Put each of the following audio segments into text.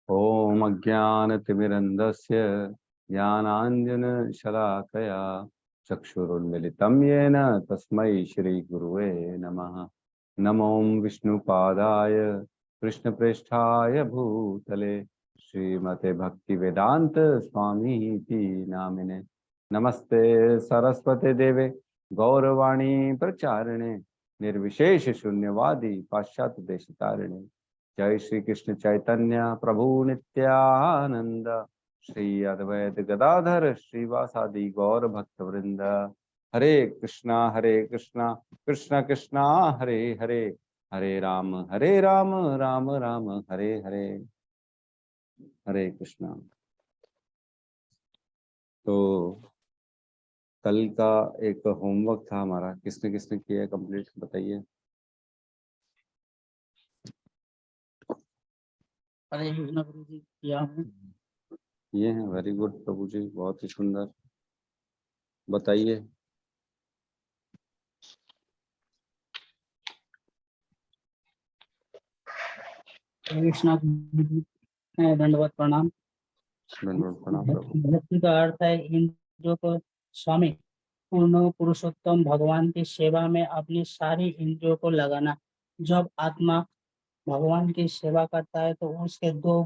ओम अज्ञानतिमिरन्धस्य ज्ञानाञ्जनशलाकया चक्षुरुन्मिलितं येन तस्मै श्रीगुरुवे नमः। नमो विष्णुपादाय कृष्णप्रेष्ठाय भूतले श्रीमते भक्तिवेदांत स्वामी इति नामिने। नमस्ते सरस्वते देवे गौरवाणी प्रचारिणे निर्विशेष शून्यवादी पाश्चात्य देशतारिणे। जय श्री कृष्ण चैतन्य प्रभु नित्यानंद श्री अद्वैत गदाधर श्रीवासादि गौर भक्त वृंद। हरे कृष्णा कृष्ण कृष्णा हरे हरे, हरे राम राम राम हरे हरे। हरे कृष्णा। तो कल का एक होमवर्क था हमारा, किसने किसने किया कंप्लीट बताइए। हरे कृष्णा गुरु जी, किया हूँ। ये हैं, वेरी गुड प्रभु जी, बहुत ही सुंदर। बताइए। हरे कृष्णा गुरु जी, दंडवत प्रणाम। धन्यवाद प्रणाम प्रभु। भक्ति का अर्थ है इंद्रियों को स्वामी पूर्ण पुरुषोत्तम भगवान की सेवा में अपनी सारी इंद्रियों को लगाना। जब आत्मा भगवान की सेवा करता है तो उसके दो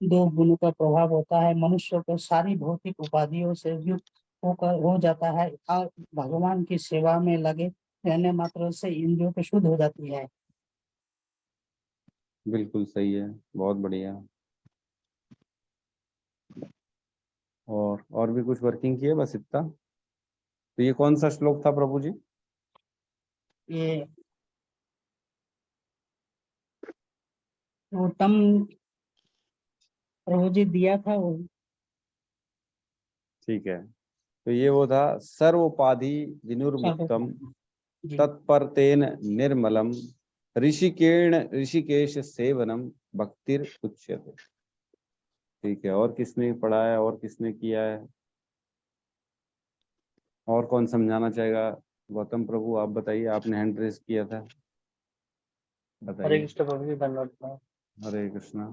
गुणों का प्रभाव होता है। मनुष्य को सारी भौतिक उपाधियों से युक्त होकर हो जाता है और भगवान की सेवा में लगे रहने मात्र से इंद्रियों को शुद्ध हो जाती है। बिल्कुल सही है, बहुत बढ़िया। और भी कुछ वर्किंग की है, बस इतना। तो ये कौन सा श्लोक था प्रभु जी? ये उत्तम प्रभु जी दिया था वो। ठीक है, तो ये वो था, सर्वोपाधि विनुर्मुक्तम जी। तत्परतेन निर्मलम ऋषिकेश सेवनम भक्तिर उच्यते। ठीक है, और किसने पढ़ा है और किसने किया है? और कौन समझाना चाहेगा? गौतम प्रभु आप बताइए, आपने हैंड रेस किया था, हरे बताइए। कृष्ण प्रभु जी, धन्यवाद। हरे कृष्णा।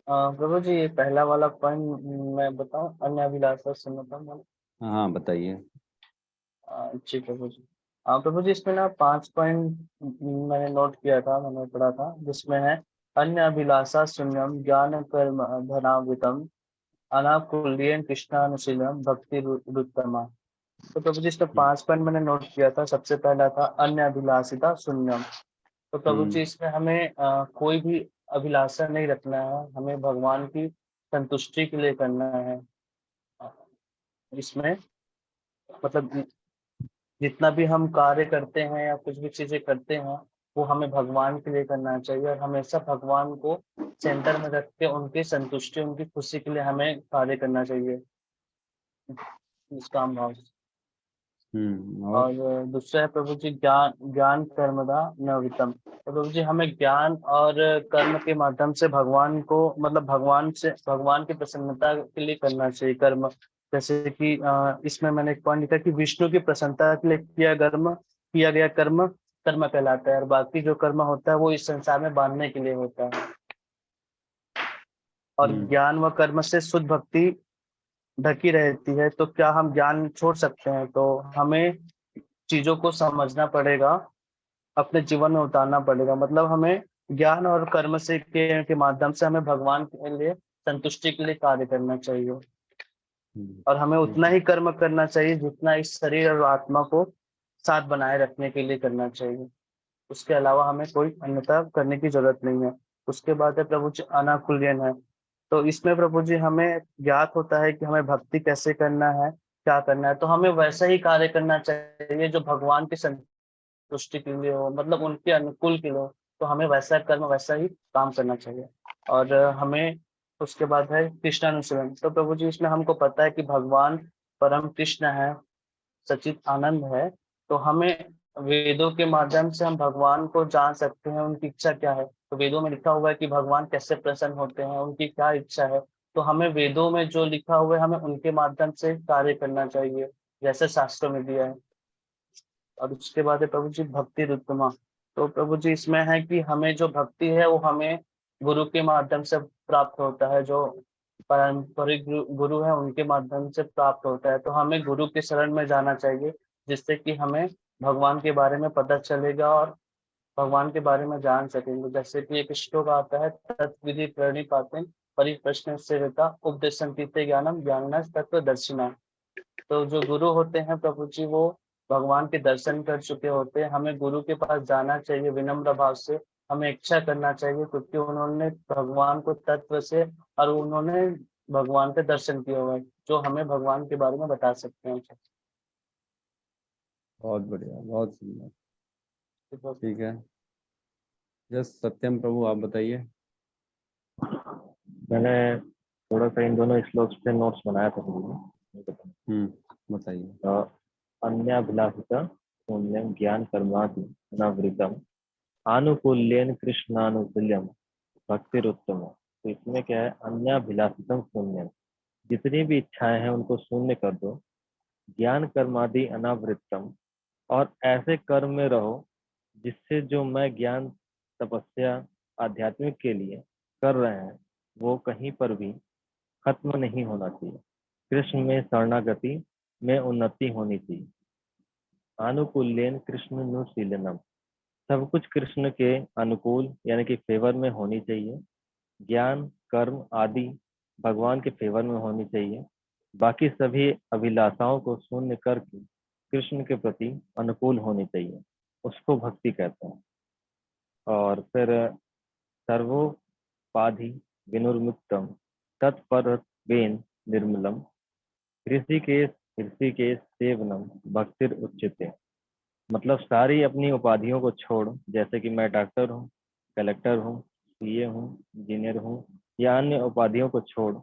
प्रभु जी, ये पहला वाला पॉइंट मैं बताऊं, अन्य अभिलाषा सुन्नतम वाला। हाँ बताइए। जी प्रभु जी। प्रभु जी, इसमें ना 5 पॉइंट मैंने नोट किया था, मैंने पढ़ा था, जिसमें है अन्य अभिलाषा शून्यम ज्ञान कर्म धनावितम अनाकुल्यन कृष्णानुशीलम भक्ति रुत्तमा। तो प्रभु जी, इसमें 5 पॉइंट मैंने नोट किया था। सबसे पहला था अन्य अभिलाषिता शून्यम। तो प्रभु जी, इसमें हमें कोई भी अभिलाषा नहीं रखना है, हमें भगवान की संतुष्टि के लिए करना है। इसमें मतलब जितना भी हम कार्य करते हैं या कुछ भी चीजें करते हैं, वो हमें भगवान के लिए करना चाहिए और हमेशा भगवान को सेंटर में रख के उनकी संतुष्टि, उनकी खुशी के लिए हमें कार्य करना चाहिए, निष्काम भाव से। और दूसरा है प्रभु जी, ज्ञान ज्ञान कर्मदा नवितम। तो प्रभु जी, हमें ज्ञान और कर्म के माध्यम से भगवान को, मतलब भगवान की प्रसन्नता के लिए करना चाहिए कर्म। जैसे कि इसमें मैंने एक पॉइंट लिखा कि विष्णु की प्रसन्नता के लिए किया गया कर्म कर्म कहलाता है, और बाकी जो कर्म होता है वो इस संसार में बांधने के लिए होता है। और ज्ञान व कर्म से शुद्ध भक्ति ढकी रहती है। तो क्या हम ज्ञान छोड़ सकते हैं? तो हमें चीजों को समझना पड़ेगा, अपने जीवन में उतारना पड़ेगा। मतलब हमें ज्ञान और कर्म से के माध्यम से हमें भगवान के लिए संतुष्टि के लिए कार्य करना चाहिए। और हमें उतना ही कर्म करना चाहिए जितना इस शरीर और आत्मा को साथ बनाए रखने के लिए करना चाहिए। उसके अलावा हमें कोई अन्यथा करने की जरूरत नहीं है। उसके बाद है प्रभु जी अनाकुल्यन है। तो इसमें प्रभु जी हमें ज्ञात होता है कि हमें भक्ति कैसे करना है, क्या करना है। तो हमें वैसा ही कार्य करना चाहिए जो भगवान की तुष्टि के लिए हो, मतलब उनके अनुकूल के लिए हो। तो हमें वैसा कर्म, वैसा ही काम करना चाहिए। और हमें उसके बाद है कृष्णानुसरण। तो प्रभु जी, इसमें हमको पता है कि भगवान परम कृष्ण है, सचित आनंद है। तो हमें वेदों के माध्यम से हम भगवान को जान सकते हैं, उनकी इच्छा क्या है। तो वेदों में लिखा हुआ है कि भगवान कैसे प्रसन्न होते हैं, उनकी क्या इच्छा है। तो हमें वेदों में जो लिखा हुआ है, हमें उनके माध्यम से कार्य करना चाहिए, जैसे शास्त्रों में दिया है। और उसके बाद है प्रभु जी भक्ति रुत्तमा। तो प्रभु जी, इसमें है कि हमें जो भक्ति है वो हमें गुरु के माध्यम से प्राप्त होता है, जो पारंपरिक गुरु है उनके माध्यम से प्राप्त होता है। तो हमें गुरु के शरण में जाना चाहिए, जिससे कि हमें भगवान के बारे में पता चलेगा और भगवान के बारे में जान सकेंगे। जैसे कि एक श्लोक आता है, तत्विधि प्रणिपातेन परिप्रश्न सेवता उपदेशन्तीते ज्ञानम ज्ञानिनः तत्वदर्शिनः। तो जो गुरु होते हैं प्रभु जी, वो भगवान के दर्शन कर चुके होते हैं। हमें गुरु के पास जाना चाहिए विनम्र भाव से, हमें इच्छा करना चाहिए, क्योंकि उन्होंने भगवान को तत्व से और उन्होंने भगवान के दर्शन किए हुए हैं, जो हमें भगवान के बारे में बता सकते हैं। बहुत बढ़िया, बहुत सुंदर। ठीक है, जस्ट सत्यम प्रभु आप बताइए। मैंने थोड़ा सा इन दोनों श्लोक से नोट्स बनाया था। बताइए। अन्याभिलाषिता पुण्यम ज्ञान कर्मादि अनावृतम आनुकूल्यन कृष्णानुकूल्यम भक्तिरुत्तम। तो इसमें क्या है, अन्याभिलाषितम पुण्यम, जितनी भी इच्छाएं हैं उनको शून्य कर दो। ज्ञान कर्मादि अनावृतम, और ऐसे कर्म में रहो जिससे जो मैं ज्ञान तपस्या आध्यात्मिक के लिए कर रहे हैं वो कहीं पर भी खत्म नहीं होना चाहिए। कृष्ण में शरणागति में उन्नति होनी चाहिए। आनुकूल्यन कृष्ण नुशीलनम, सब कुछ कृष्ण के अनुकूल यानी कि फेवर में होनी चाहिए। ज्ञान कर्म आदि भगवान के फेवर में होनी चाहिए। बाकी सभी अभिलाषाओं को शून्य करके कृष्ण के प्रति अनुकूल होनी चाहिए, उसको भक्ति कहते हैं। और फिर सर्वोपाधि विनुर्मुक्तम तत्परत्वेन निर्मलम ऋषिकेश सेवनम भक्तिर उच्यते। मतलब सारी अपनी उपाधियों को छोड़, जैसे कि मैं डॉक्टर हूँ, कलेक्टर हूँ, सीए हूँ, इंजीनियर हूँ, या अन्य उपाधियों को छोड़,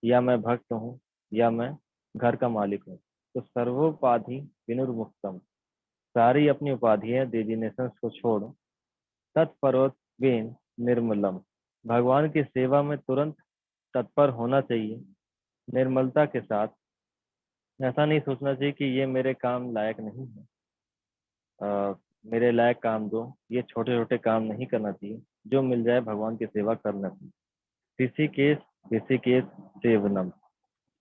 या मैं भक्त हूँ, या मैं घर का मालिक हूँ, तो सर्वोपाधि विनुर्मुक्तम, सारी अपनी उपाधियां डेजिग्नेशंस को छोड़, तत्परत्वेन निर्मलम, भगवान की सेवा में तुरंत तत्पर होना चाहिए निर्मलता के साथ। ऐसा नहीं सोचना चाहिए कि ये मेरे काम लायक नहीं है, मेरे लायक काम दो, ये छोटे छोटे काम नहीं करना चाहिए, जो मिल जाए भगवान की सेवा करना चाहिए। ऋषिकेश सेवनम,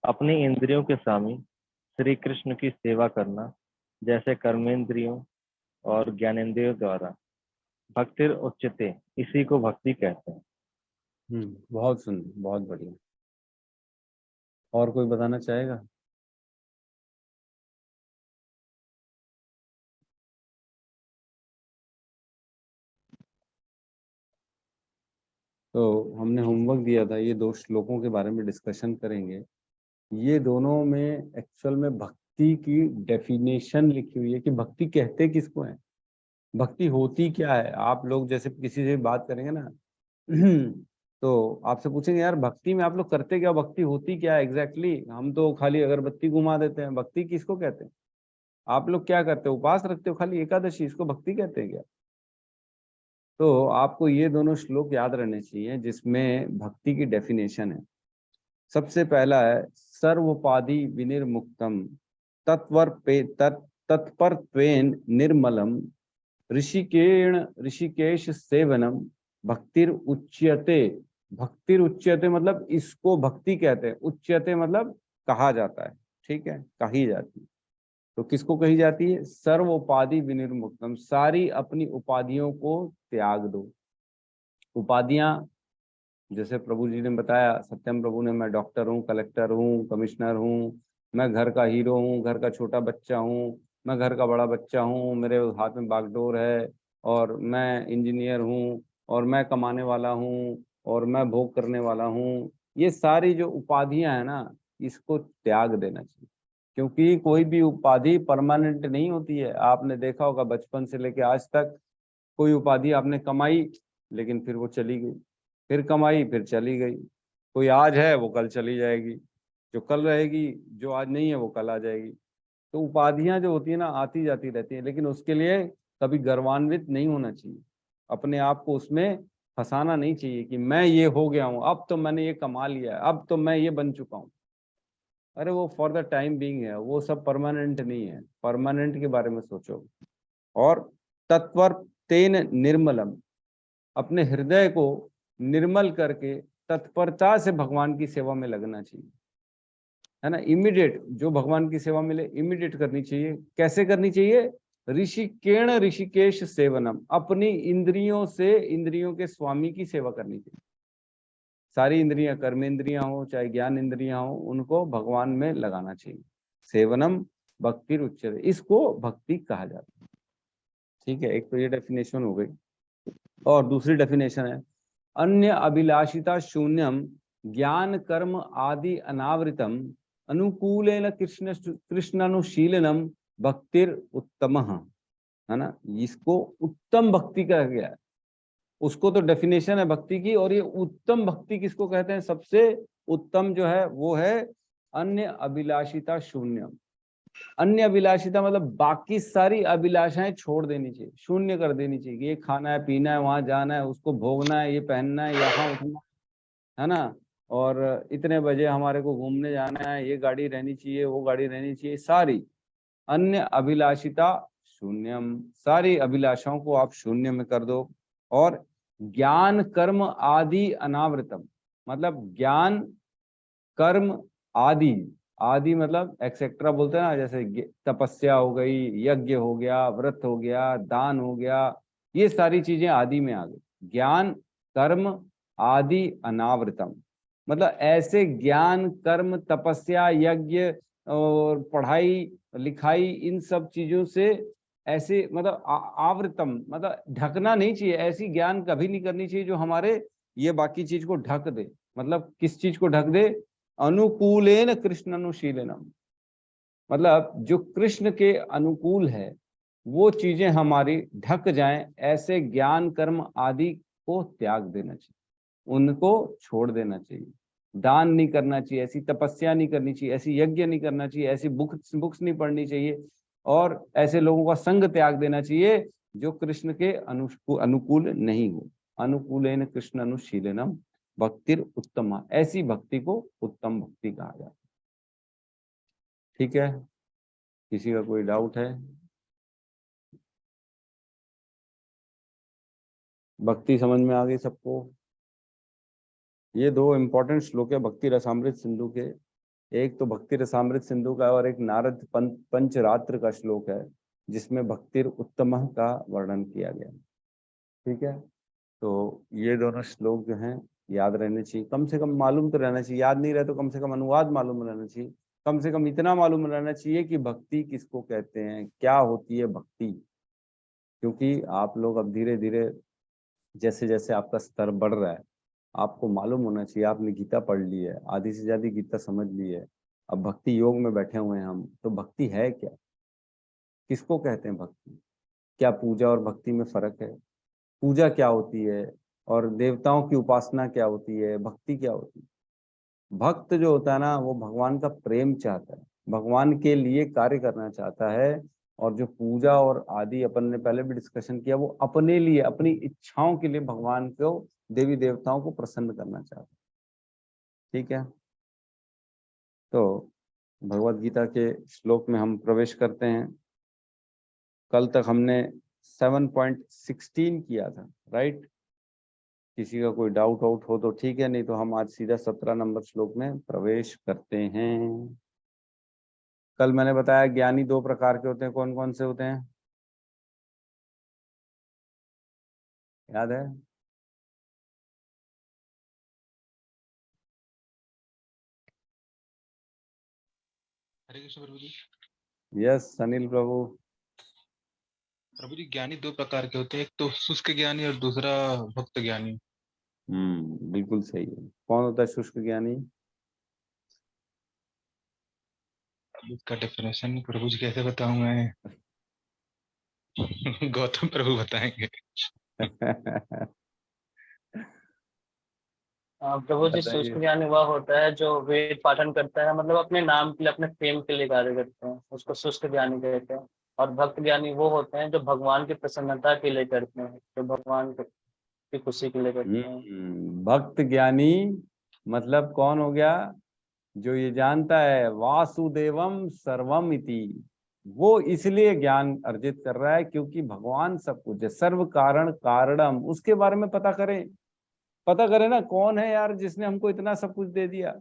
अपनी इंद्रियों के स्वामी श्री कृष्ण की सेवा करना, जैसे कर्मेंद्रियों और ज्ञानेंद्रियों द्वारा। भक्तिर उच्चते, इसी को भक्ति कहते हैं। बहुत सुंदर, बहुत बढ़िया। और कोई बताना चाहेगा? तो हमने होमवर्क दिया था, ये 2 श्लोकों के बारे में डिस्कशन करेंगे। ये दोनों में एक्चुअल में भक्ति की डेफिनेशन लिखी हुई है कि भक्ति कहते किसको है, भक्ति होती क्या है। आप लोग जैसे किसी से बात करेंगे ना तो आपसे पूछेंगे यार भक्ति में आप लोग करते क्या, भक्ति होती क्या है एग्जैक्टली। हम तो खाली अगरबत्ती घुमा देते हैं, भक्ति किसको कहते हैं? आप लोग क्या करते हो, उपवास रखते हो खाली एकादशी, इसको भक्ति कहते हैं क्या? तो आपको ये दोनों श्लोक याद रहने चाहिए जिसमें भक्ति की डेफिनेशन है। सबसे पहला है सर्वोपाधि विनिर्मुक्तम तत्परत्वेन निर्मलम ऋषिकेश सेवनम भक्तिर उच्यते। भक्तिर उच्यते मतलब इसको भक्ति कहते हैं, उच्यते मतलब कहा जाता है, ठीक है, कही जाती है। तो किसको कही जाती है? सर्व उपाधि विनिर्मुक्तम, सारी अपनी उपाधियों को त्याग दो। उपाधियां जैसे प्रभु जी ने बताया, सत्यम प्रभु ने, मैं डॉक्टर हूँ, कलेक्टर हूँ, कमिश्नर हूँ, मैं घर का हीरो हूँ, घर का छोटा बच्चा हूँ, मैं घर का बड़ा बच्चा हूँ, मेरे हाथ में बागडोर है, और मैं इंजीनियर हूँ, और मैं कमाने वाला हूँ, और मैं भोग करने वाला हूँ। ये सारी जो उपाधियां हैं ना, इसको त्याग देना चाहिए, क्योंकि कोई भी उपाधि परमानेंट नहीं होती है। आपने देखा होगा बचपन से लेके आज तक, कोई उपाधि आपने कमाई लेकिन फिर वो चली गई, फिर कमाई फिर चली गई। कोई आज है वो कल चली जाएगी, जो कल रहेगी जो आज नहीं है वो कल आ जाएगी। तो उपाधियां जो होती है ना, आती जाती रहती है, लेकिन उसके लिए कभी गर्वान्वित नहीं होना चाहिए। अपने आप को उसमें फंसाना नहीं चाहिए कि मैं ये हो गया हूँ, अब तो मैंने ये कमा लिया है, अब तो मैं ये बन चुका हूँ। अरे वो फॉर द टाइम बीइंग है, वो सब परमानेंट नहीं है। परमानेंट के बारे में सोचो। और तत्वर तेन निर्मलम, अपने हृदय को निर्मल करके तत्परता से भगवान की सेवा में लगना चाहिए, है ना। इमीडिएट, जो भगवान की सेवा मिले इमीडिएट करनी चाहिए। कैसे करनी चाहिए? ऋषिकेण ऋषिकेश सेवनम, अपनी इंद्रियों से इंद्रियों के स्वामी की सेवा करनी चाहिए। सारी इंद्रियां, कर्म इंद्रियां हो चाहे ज्ञान इंद्रियां हो, उनको भगवान में लगाना चाहिए। सेवनम भक्ति उच्चते, इसको भक्ति कहा जाता है। ठीक है, एक तो ये डेफिनेशन हो गई। और दूसरी डेफिनेशन है अन्य अभिलाषिता शून्यम ज्ञान कर्म आदि अनावृतम अनुकूलेन कृष्णानुशीलनम भक्तिर उत्तम, है ना। इसको उत्तम भक्ति कहा गया है। उसको तो डेफिनेशन है भक्ति की, और ये उत्तम भक्ति किसको कहते हैं? सबसे उत्तम जो है वो है अन्य अभिलाषिता शून्यम। अन्य अभिलाषिता मतलब बाकी सारी अभिलाषाएं छोड़ देनी चाहिए, शून्य कर देनी चाहिए। ये खाना है, पीना है, वहां जाना है, उसको भोगना है, ये पहनना है, यहाँ उठना है ना, और इतने बजे हमारे को घूमने जाना है, ये गाड़ी रहनी चाहिए, वो गाड़ी रहनी चाहिए, सारी अन्य अभिलाषिता शून्यम। सारी अभिलाषाओं को आप शून्य में कर दो। और ज्ञान कर्म आदि अनावृतम, मतलब ज्ञान कर्म आदि, आदि मतलब एक्सेट्रा बोलते हैं ना, जैसे तपस्या हो गई, यज्ञ हो गया, व्रत हो गया, दान हो गया, ये सारी चीजें आदि में आ गई। ज्ञान कर्म आदि अनावृतम, मतलब ऐसे ज्ञान कर्म तपस्या यज्ञ और पढ़ाई लिखाई, इन सब चीजों से ऐसे मतलब आवृतम मतलब ढकना नहीं चाहिए। ऐसी ज्ञान कभी नहीं करनी चाहिए जो हमारे ये बाकी चीज को ढक दे। मतलब किस चीज को ढक दे? अनुकूलेन कृष्ण अनुशीलनम, मतलब जो कृष्ण के अनुकूल है वो चीजें हमारी ढक जाएं, ऐसे ज्ञान कर्म आदि को त्याग देना चाहिए, उनको छोड़ देना चाहिए। दान नहीं करना चाहिए, ऐसी तपस्या नहीं करनी चाहिए, ऐसी यज्ञ नहीं करना चाहिए, ऐसी बुक्स नहीं पढ़नी चाहिए, और ऐसे लोगों का संग त्याग देना चाहिए जो कृष्ण के अनुकूल नहीं हो। अनुकूलेन कृष्ण अनुशीलनम भक्तिर उत्तम, ऐसी भक्ति को उत्तम भक्ति कहा जाता है। ठीक है, किसी का कोई डाउट है? भक्ति समझ में आ गई सबको? ये दो इंपॉर्टेंट श्लोक है भक्ति रसामृत सिंधु के। एक तो भक्ति रसामृत सिंधु का, और एक नारद पंचरात्र का श्लोक है जिसमें भक्तिर उत्तम का वर्णन किया गया। ठीक है, तो ये दोनों श्लोक जो हैं याद रहने चाहिए, कम से कम मालूम तो रहना चाहिए। याद नहीं रहे तो कम से कम अनुवाद मालूम रहना चाहिए। कम से कम इतना मालूम रहना चाहिए कि भक्ति किसको कहते हैं, क्या होती है भक्ति। क्योंकि आप लोग अब धीरे धीरे जैसे जैसे आपका स्तर बढ़ रहा है, आपको मालूम होना चाहिए। आपने गीता पढ़ ली है, आधी से ज्यादा गीता समझ ली है, अब भक्ति योग में बैठे हुए हैं हम, तो भक्ति है क्या, किसको कहते हैं भक्ति, क्या पूजा और भक्ति में फर्क है, पूजा क्या होती है और देवताओं की उपासना क्या होती है, भक्ति क्या होती है। भक्त जो होता है ना, वो भगवान का प्रेम चाहता है, भगवान के लिए कार्य करना चाहता है। और जो पूजा और आदि अपन ने पहले भी डिस्कशन किया, वो अपने लिए, अपनी इच्छाओं के लिए भगवान को, देवी देवताओं को प्रसन्न करना चाहता है। ठीक है, तो भगवत गीता के श्लोक में हम प्रवेश करते हैं। कल तक हमने 7.16 किया था, राइट। किसी का कोई डाउट आउट हो तो ठीक है, नहीं तो हम आज सीधा 17 नंबर श्लोक में प्रवेश करते हैं। कल मैंने बताया ज्ञानी दो प्रकार के होते हैं, कौन कौन से होते हैं, याद है? हरे कृष्ण प्रभु जी। यस अनिल प्रभु। प्रभु जी, ज्ञानी दो प्रकार के होते हैं, एक तो शुष्क ज्ञानी और दूसरा भक्त ज्ञानी। बिल्कुल सही है। कौन होता है शुष्क ज्ञानी? इसका डेफिनेशन प्रभु जी कैसे बताऊं मैं? गौतम प्रभु बताएंगे। प्रभु जी, बताइए। शुष्क ज्ञानी वह होता है जो वेद पाठन करता है, मतलब अपने नाम के लिए, अपने फेम के लिए कार्य करते हैं, उसको शुष्क ज्ञानी कहते हैं। और भक्त ज्ञानी वो होते हैं जो भगवान की प्रसन्नता के लिए करते हैं, जो भगवान की खुशी के लिए करते हैं। भक्त ज्ञानी मतलब कौन हो गया? जो ये जानता है वासुदेवम सर्वम इति, वो इसलिए ज्ञान अर्जित कर रहा है क्योंकि भगवान सब कुछ है, सर्व कारण कारणम, उसके बारे में पता करें। पता करें ना कौन है यार जिसने हमको इतना सब कुछ दे दिया,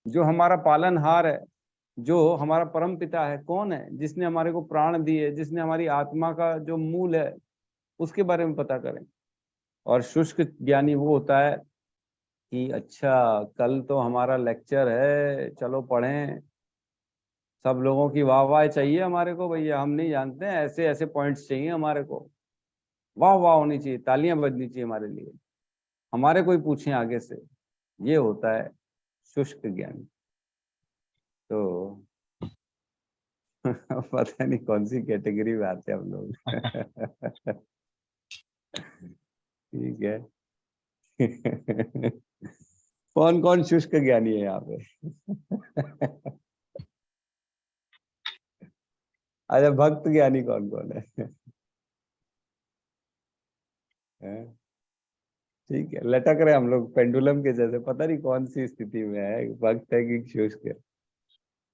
जो हमारा पालनहार है, जो हमारा परम पिता है, कौन है जिसने हमारे को प्राण दिए, जिसने हमारी आत्मा का जो मूल है उसके बारे में पता करें। और शुष्क ज्ञानी वो होता है कि अच्छा कल तो हमारा लेक्चर है, चलो पढ़ें, सब लोगों की वाह वाह चाहिए हमारे को भैया, हम नहीं जानते हैं, ऐसे ऐसे पॉइंट्स चाहिए हमारे को, वाह वाह होनी चाहिए, तालियां बजनी चाहिए हमारे लिए, हमारे कोई पूछे आगे से। ये होता है शुष्क ज्ञानी। तो पता नहीं कौन सी कैटेगरी में आते हैं हम लोग। ठीक है। कौन कौन शुष्क ज्ञानी है यहाँ पे? अच्छा, भक्त ज्ञानी कौन कौन है? हैं? ठीक है, लटक रहे हम लोग पेंडुलम के जैसे, पता नहीं कौन सी स्थिति में है, भक्त है कि शुष्क है।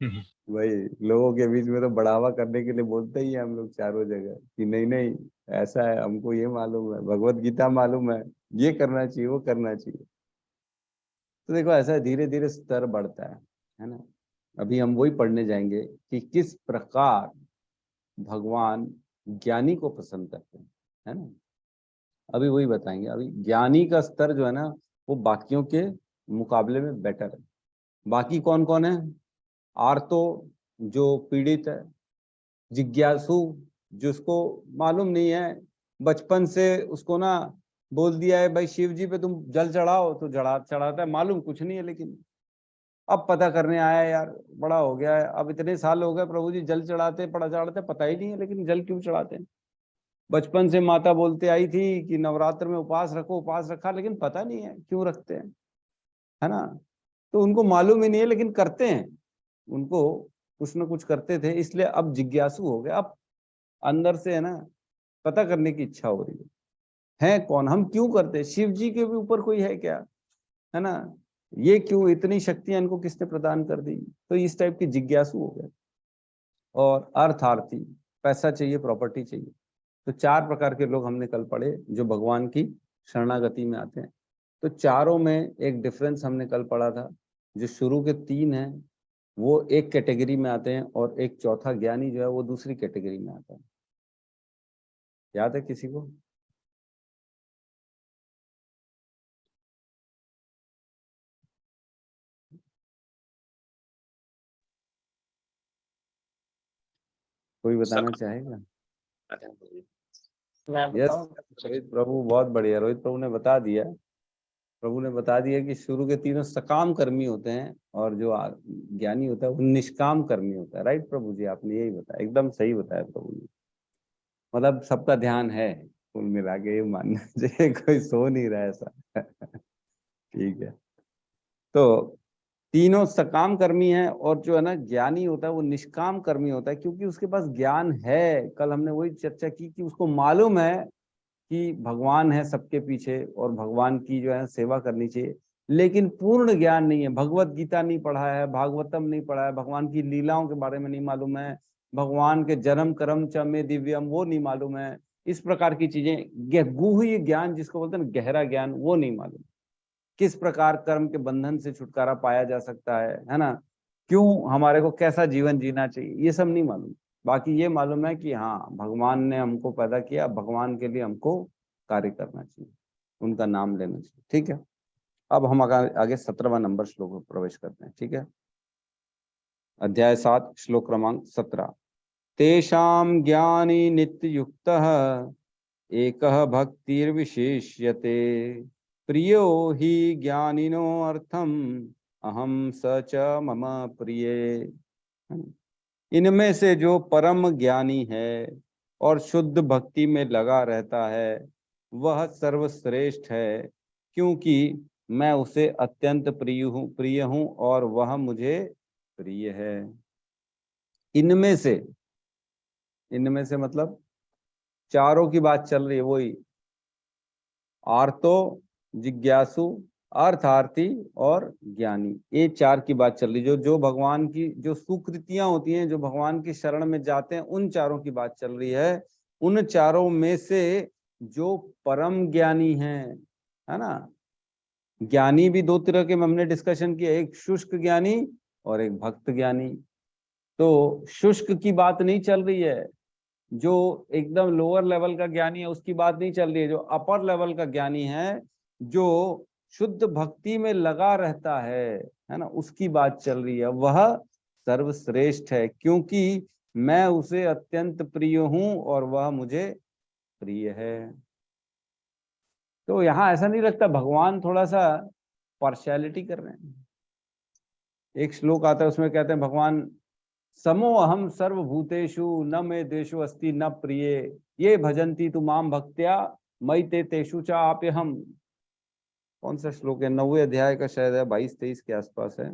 भाई लोगों के बीच में तो बढ़ावा करने के लिए बोलते ही हैं हम लोग चारों जगह कि नहीं नहीं ऐसा है, हमको ये मालूम है, भगवत गीता मालूम है, ये करना चाहिए, वो करना चाहिए। तो देखो ऐसा धीरे धीरे स्तर बढ़ता है ना। अभी हम वही पढ़ने जाएंगे कि किस प्रकार भगवान ज्ञानी को पसंद करते हैं, है ना। अभी वही बताएंगे। अभी ज्ञानी का स्तर जो है ना वो बाकियों के मुकाबले में बेटर है। बाकी कौन कौन है? आर्तो जो पीड़ित है, जिज्ञासु जिसको मालूम नहीं है, बचपन से उसको ना बोल दिया है भाई शिव जी पे तुम जल चढ़ाओ तो चढ़ाता है, मालूम कुछ नहीं है, लेकिन अब पता करने आया है यार, बड़ा हो गया है, अब इतने साल हो गए प्रभु जी जल चढ़ाते पड़ा चढ़ाते पता ही नहीं है, लेकिन जल क्यों चढ़ाते हैं। बचपन से माता बोलते आई थी कि नवरात्र में उपवास रखो, उपवास रखा, लेकिन पता नहीं है क्यों रखते हैं, है ना। तो उनको मालूम ही नहीं है लेकिन करते हैं, उनको कुछ ना कुछ करते थे, इसलिए अब जिज्ञासु हो गए, अब अंदर से है ना पता करने की इच्छा हो रही है कौन, हम क्यों करते हैं, शिव जी के भी ऊपर कोई है क्या, है ना, ये क्यों, इतनी शक्तियां इनको किसने प्रदान कर दी। तो इस टाइप की जिज्ञासु हो गए। और अर्थार्थी, पैसा चाहिए, प्रॉपर्टी चाहिए। तो चार प्रकार के लोग हमने कल पढ़े जो भगवान की शरणागति में आते हैं। तो चारों में एक डिफरेंस हमने कल पढ़ा था, जो शुरू के तीन हैं वो एक कैटेगरी में आते हैं और एक चौथा ज्ञानी जो है वो दूसरी कैटेगरी में आता है। याद है किसी को? कोई बताना चाहेगा? मैं यस, बताऊं? रोहित प्रभु बहुत बढ़िया, रोहित प्रभु ने बता दिया। प्रभु ने बता दिया कि शुरू के तीनों सकाम कर्मी होते हैं और जो ज्ञानी होता है वो निष्काम कर्मी होता है। राइट प्रभु जी, आपने यही बताया, एकदम सही बताया प्रभु जी। मतलब सबका ध्यान है कुल मिला के, ये मानना चाहिए, कोई सो नहीं रहा है ऐसा। ठीक है। तो तीनों सकाम कर्मी हैं और जो है ना ज्ञानी होता है वो निष्काम कर्मी होता है, क्योंकि उसके पास ज्ञान है। कल हमने वही चर्चा की कि उसको मालूम है कि भगवान है सबके पीछे और भगवान की जो है सेवा करनी चाहिए, लेकिन पूर्ण ज्ञान नहीं है। भगवत गीता नहीं पढ़ा है, भागवतम नहीं पढ़ा है, भगवान की लीलाओं के बारे में नहीं मालूम है, भगवान के जन्म कर्म च में दिव्यम वो नहीं मालूम है, इस प्रकार की चीजें, गुह्य ज्ञान जिसको बोलते हैं गहरा ज्ञान, वो नहीं मालूम। किस प्रकार कर्म के बंधन से छुटकारा पाया जा सकता है ना, क्यों हमारे को कैसा जीवन जीना चाहिए, ये सब नहीं मालूम। बाकी ये मालूम है कि हाँ भगवान ने हमको पैदा किया, भगवान के लिए हमको कार्य करना चाहिए, उनका नाम लेना चाहिए। ठीक है, अब हम आगे 17वां नंबर श्लोक में प्रवेश करते हैं। ठीक है, अध्याय 7 श्लोक क्रमांक 17। तेषां ज्ञानी नित्य युक्तः एकः भक्तिर्विशेष्यते, प्रियो हि ज्ञानिनो अर्थम अहम स च मम प्रिय। इनमें से जो परम ज्ञानी है और शुद्ध भक्ति में लगा रहता है वह सर्वश्रेष्ठ है, क्योंकि मैं उसे अत्यंत प्रिय हूं और वह मुझे प्रिय है। इनमें से मतलब चारों की बात चल रही है, वही आर्तो, जिज्ञासु, अर्थार्थी और ज्ञानी, ये चार की बात चल रही। जो जो भगवान की जो सुकृतियां होती हैं, जो भगवान की शरण में जाते हैं, उन चारों की बात चल रही है। उन चारों में से जो परम ज्ञानी है ना, ज्ञानी भी दो तरह के हमने डिस्कशन किया, एक शुष्क ज्ञानी और एक भक्त ज्ञानी। तो शुष्क की बात नहीं चल रही है, जो एकदम लोअर लेवल का ज्ञानी है उसकी बात नहीं चल रही है। जो अपर लेवल का ज्ञानी है, जो शुद्ध भक्ति में लगा रहता है ना, उसकी बात चल रही है। वह सर्वश्रेष्ठ है, क्योंकि मैं उसे अत्यंत प्रिय हूं और वह मुझे प्रिय है। तो यहाँ ऐसा नहीं लगता भगवान थोड़ा सा पार्शियलिटी कर रहे हैं। एक श्लोक आता है उसमें कहते हैं भगवान, समो अहम सर्वभूतेषु न मे द्वेषो अस्ति न प्रिय ये भजन्ति तु माम भक्त्या मयि ते तेषु च आप्यहम्। कौन सा श्लोक है? 9वें अध्याय का शायद है, 22-23 के आसपास है।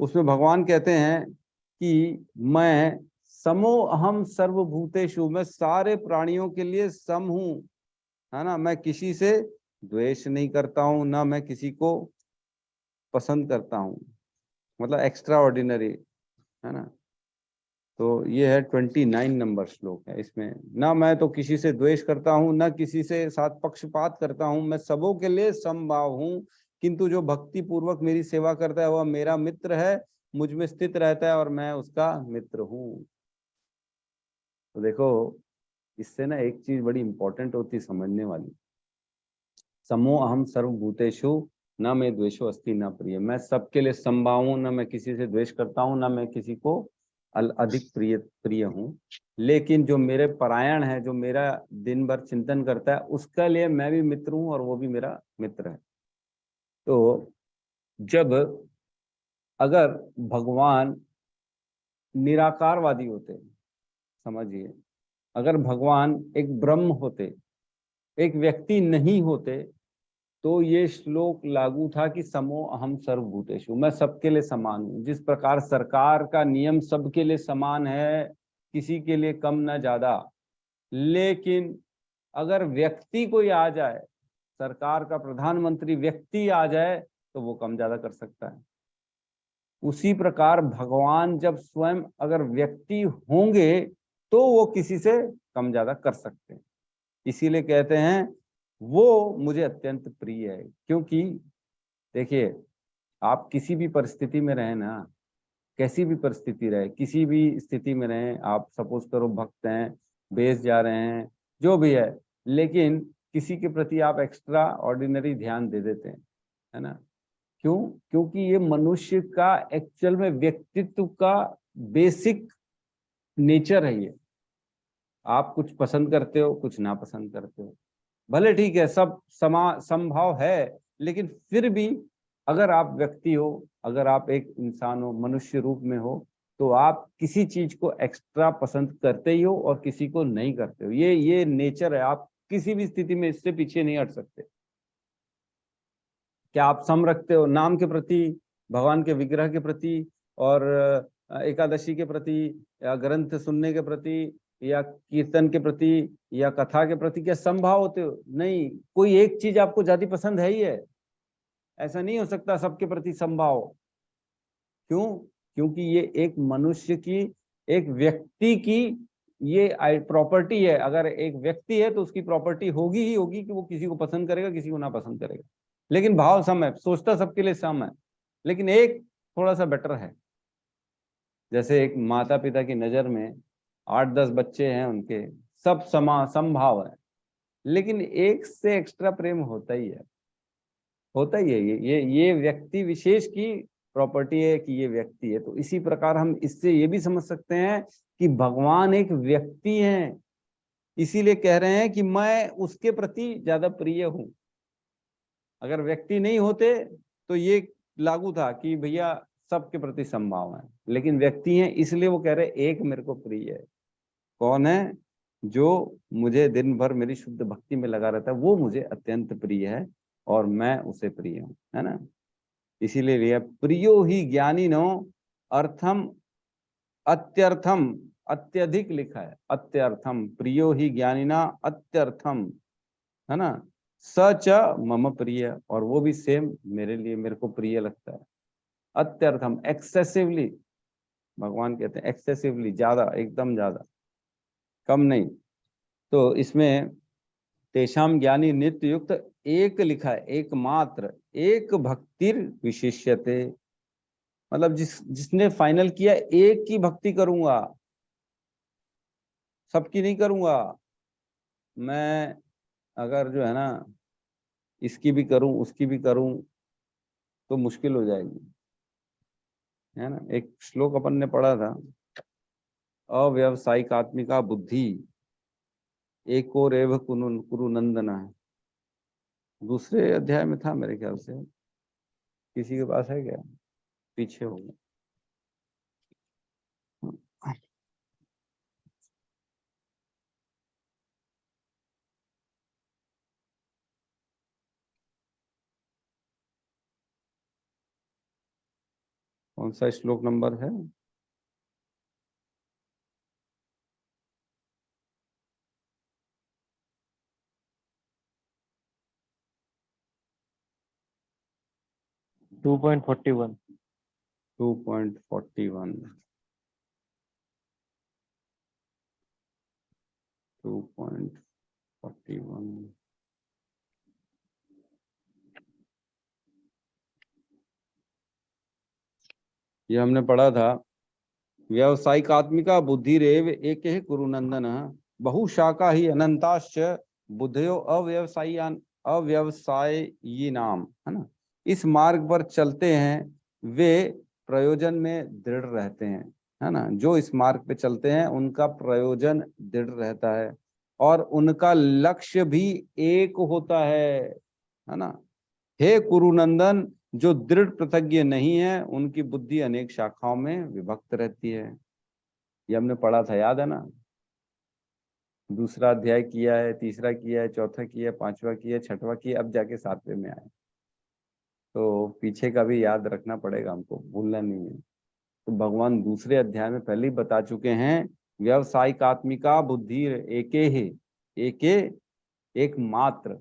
उसमें भगवान कहते हैं कि मैं समो अहम सर्वभूतेषु, मैं सारे प्राणियों के लिए सम हूं, है ना। मैं किसी से द्वेष नहीं करता हूं, ना मैं किसी को पसंद करता हूं, मतलब एक्स्ट्रा ऑर्डिनरी, है ना। तो ये है 29 नंबर श्लोक है। इसमें ना मैं तो किसी से द्वेष करता हूं, ना किसी से साथ पक्षपात करता हूं, मैं सबों के लिए समभाव हूं, किंतु जो भक्ति पूर्वक मेरी सेवा करता है वह मेरा मित्र है, मुझ में स्थित रहता है और मैं उसका मित्र हूं। तो देखो, इससे ना एक चीज बड़ी इंपॉर्टेंट होती समझने वाली, समो अहम सर्वभूतेषु न मैं द्वेषो अस्ति न प्रिय। मैं सबके लिए समभाव हूं, न मैं किसी से द्वेष करता हूं, न मैं किसी को अधिक प्रिय हूं। लेकिन जो मेरे परायण है, जो मेरा दिन भर चिंतन करता है, उसके लिए मैं भी मित्र हूं और वो भी मेरा मित्र है। तो जब अगर भगवान निराकारवादी होते, समझिए, अगर भगवान एक ब्रह्म होते, एक व्यक्ति नहीं होते, तो ये श्लोक लागू था कि समो अहम सर्वभूतेषु, मैं सबके लिए समान हूं। जिस प्रकार सरकार का नियम सबके लिए समान है, किसी के लिए कम ना ज्यादा, लेकिन अगर व्यक्ति कोई आ जाए, सरकार का प्रधानमंत्री व्यक्ति आ जाए, तो वो कम ज्यादा कर सकता है। उसी प्रकार भगवान जब स्वयं अगर व्यक्ति होंगे, तो वो किसी से कम ज्यादा कर सकते हैं। इसीलिए कहते हैं वो मुझे अत्यंत प्रिय है। क्योंकि देखिए, आप किसी भी परिस्थिति में रहें ना, कैसी भी परिस्थिति रहे, किसी भी स्थिति में रहें, आप सपोज करो भक्त हैं, बेस जा रहे हैं, जो भी है, लेकिन किसी के प्रति आप एक्स्ट्रा ऑर्डिनरी ध्यान दे देते हैं, है ना। क्यों? क्योंकि ये मनुष्य का एक्चुअल में व्यक्तित्व का बेसिक नेचर है। ये आप कुछ पसंद करते हो, कुछ ना पसंद करते हो, भले ठीक है, सब संभाव है, लेकिन फिर भी अगर आप व्यक्ति हो, अगर आप एक इंसान हो, मनुष्य रूप में हो, तो आप किसी चीज को एक्स्ट्रा पसंद करते ही हो और किसी को नहीं करते हो। ये नेचर है, आप किसी भी स्थिति में इससे पीछे नहीं हट सकते। क्या आप सम रखते हो नाम के प्रति, भगवान के विग्रह के प्रति, और एकादशी के प्रति, या ग्रंथ सुनने के प्रति, या कीर्तन के प्रति, या कथा के प्रति? क्या समभाव होते हो? नहीं, कोई एक चीज आपको ज्यादा पसंद है ही है, ऐसा नहीं हो सकता सबके प्रति समभाव। क्यों? क्योंकि ये एक मनुष्य की, एक व्यक्ति की ये प्रॉपर्टी है। अगर एक व्यक्ति है तो उसकी प्रॉपर्टी होगी ही होगी कि वो किसी को पसंद करेगा, किसी को ना पसंद करेगा, लेकिन भाव सम है, सोचता सबके लिए सम है। लेकिन एक थोड़ा सा बेटर है, जैसे एक माता पिता की नजर में 8-10 बच्चे हैं, उनके सब समभाव है, लेकिन एक से एक्स्ट्रा प्रेम होता ही है, होता ही है। ये व्यक्ति विशेष की प्रॉपर्टी है कि ये व्यक्ति है। तो इसी प्रकार हम इससे ये भी समझ सकते हैं कि भगवान एक व्यक्ति हैं, इसीलिए कह रहे हैं कि मैं उसके प्रति ज्यादा प्रिय हूं। अगर व्यक्ति नहीं होते तो ये लागू था कि भैया सबके प्रति समभाव है, लेकिन व्यक्ति हैं इसलिए वो कह रहे एक मेरे को प्रिय है। कौन है? जो मुझे दिन भर मेरी शुद्ध भक्ति में लगा रहता है, वो मुझे अत्यंत प्रिय है और मैं उसे प्रिय हूं, है ना। इसीलिए लिया प्रियो ही ज्ञानी नो अर्थम अत्यर्थम, अत्यधिक लिखा है, अत्यर्थम, प्रियो ही ज्ञानिना अत्यर्थम, है ना। सच मम प्रिय, और वो भी सेम मेरे लिए, मेरे को प्रिय लगता है। अत्यर्थम, एक्सेसिवली, भगवान कहते हैं एक्सेसिवली, ज्यादा, एकदम ज्यादा, कम नहीं। तो इसमें तेषाम ज्ञानी नित्य युक्त एक लिखा है, एकमात्र, एक भक्तिर विशेष्यते, मतलब जिसने फाइनल किया एक की भक्ति करूंगा, सबकी नहीं करूंगा। मैं अगर जो है ना इसकी भी करूं उसकी भी करूं तो मुश्किल हो जाएगी, है ना। एक श्लोक अपन ने पढ़ा था, अव्यवसायिक आत्मिका बुद्धि एको रेव कुरु नंदना, दूसरे अध्याय में था मेरे ख्याल से। किसी के पास है क्या? पीछे होगा। कौन सा श्लोक नंबर है? टू 2.41। 2.41। 2.41। ये हमने पढ़ा था, व्यावसायिक आत्मिका बुद्धि रेव एक ही कुरुनंदन बहुशाखा ही अनंताश्च बुद्धयो अव्यवसायी नाम, है ना। इस मार्ग पर चलते हैं वे प्रयोजन में दृढ़ रहते हैं, है ना। जो इस मार्ग पे चलते हैं उनका प्रयोजन दृढ़ रहता है और उनका लक्ष्य भी एक होता है ना। हे कुरुनंदन, जो दृढ़ प्रतिज्ञ नहीं है उनकी बुद्धि अनेक शाखाओं में विभक्त रहती है। ये हमने पढ़ा था, याद है ना। दूसरा अध्याय किया है, तीसरा किया है, चौथा किया है, पांचवा किया है, छठवां किया, अब जाके सातवें में आए। तो पीछे का भी याद रखना पड़ेगा हमको, भूलना नहीं है। तो भगवान दूसरे अध्याय में पहले ही बता चुके हैं, व्यावसायिक आत्मिका बुद्धि एके ही, एके एक मात्र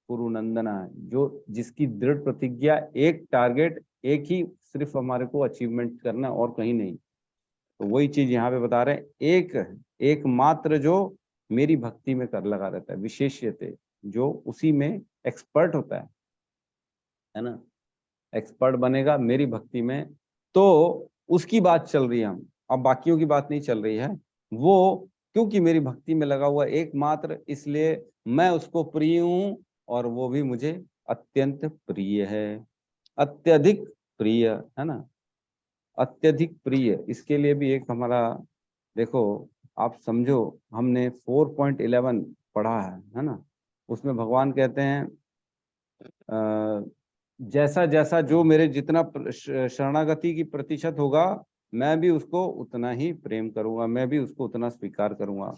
कुरुनंदना है, जो जिसकी दृढ़ प्रतिज्ञा, एक टारगेट, एक ही सिर्फ हमारे को अचीवमेंट करना और कहीं नहीं। तो वही चीज यहाँ पे बता रहे हैं, एक मात्र जो मेरी भक्ति में कर लगा रहता है, विशेष्यते, जो उसी में एक्सपर्ट होता है ना। एक्सपर्ट बनेगा मेरी भक्ति में, तो उसकी बात चल रही है। हम अब बाकियों की बात नहीं चल रही है। वो क्योंकि मेरी भक्ति में लगा हुआ एकमात्र, इसलिए मैं उसको प्रिय हूं और वो भी मुझे अत्यंत प्रिय है, अत्यधिक प्रिय, है ना। अत्यधिक प्रिय, इसके लिए भी एक हमारा, देखो आप समझो, हमने 4.11 पढ़ा है ना। उसमें भगवान कहते हैं जैसा जैसा जो मेरे जितना शरणागति की प्रतिशत होगा, मैं भी उसको उतना ही प्रेम करूंगा, मैं भी उसको उतना स्वीकार करूंगा।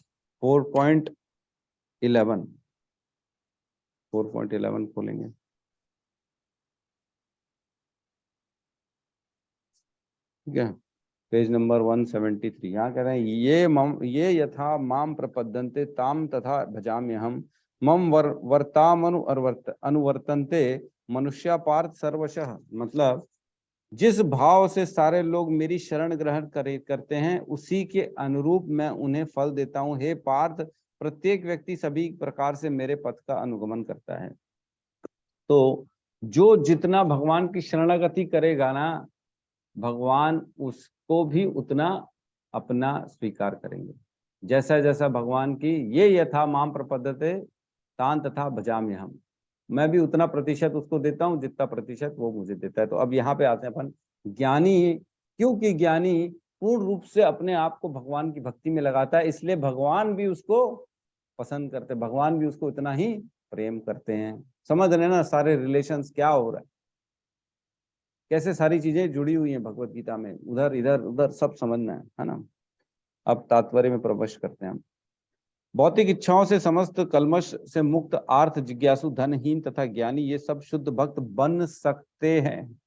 4.11 4.11 खोलेंगे। ठीक है, पेज नंबर 173। यहाँ कह रहे हैं, ये यथा माम प्रपद्यन्ते ताम तथा भजाम्यहम् मम वर्तामनु अनुवर्तन्ते मनुष्या पार्थ सर्वशः। मतलब जिस भाव से सारे लोग मेरी शरण ग्रहण करते हैं उसी के अनुरूप मैं उन्हें फल देता हूँ। हे पार्थ, प्रत्येक व्यक्ति सभी प्रकार से मेरे पथ का अनुगमन करता है। तो जो जितना भगवान की शरणागति करेगा ना, भगवान उसको भी उतना अपना स्वीकार करेंगे। जैसा जैसा भगवान की, ये यथा माम प्रपद्यते तान तथा भजाम्यहम्, मैं भी उतना प्रतिशत उसको देता हूँ जितना प्रतिशत वो मुझे देता है। तो अब यहाँ पे आते हैं अपन, ज्ञानी, क्योंकि ज्ञानी पूर्ण रूप से अपने आप को भगवान की भक्ति में लगाता है, इसलिए भगवान भी उसको पसंद करते, भगवान भी उसको उतना ही प्रेम करते हैं। समझ रहे ना सारे रिलेशंस क्या हो रहा है, कैसे सारी चीजें जुड़ी हुई हैं भगवत गीता में, उधर इधर उधर सब समझना है ना। अब तात्पर्य में प्रवेश करते हैं हम। भौतिक इच्छाओं से समस्त कलमश से मुक्त आर्थ जिज्ञासु धनहीन तथा ज्ञानी ये सब शुद्ध भक्त बन सकते हैं,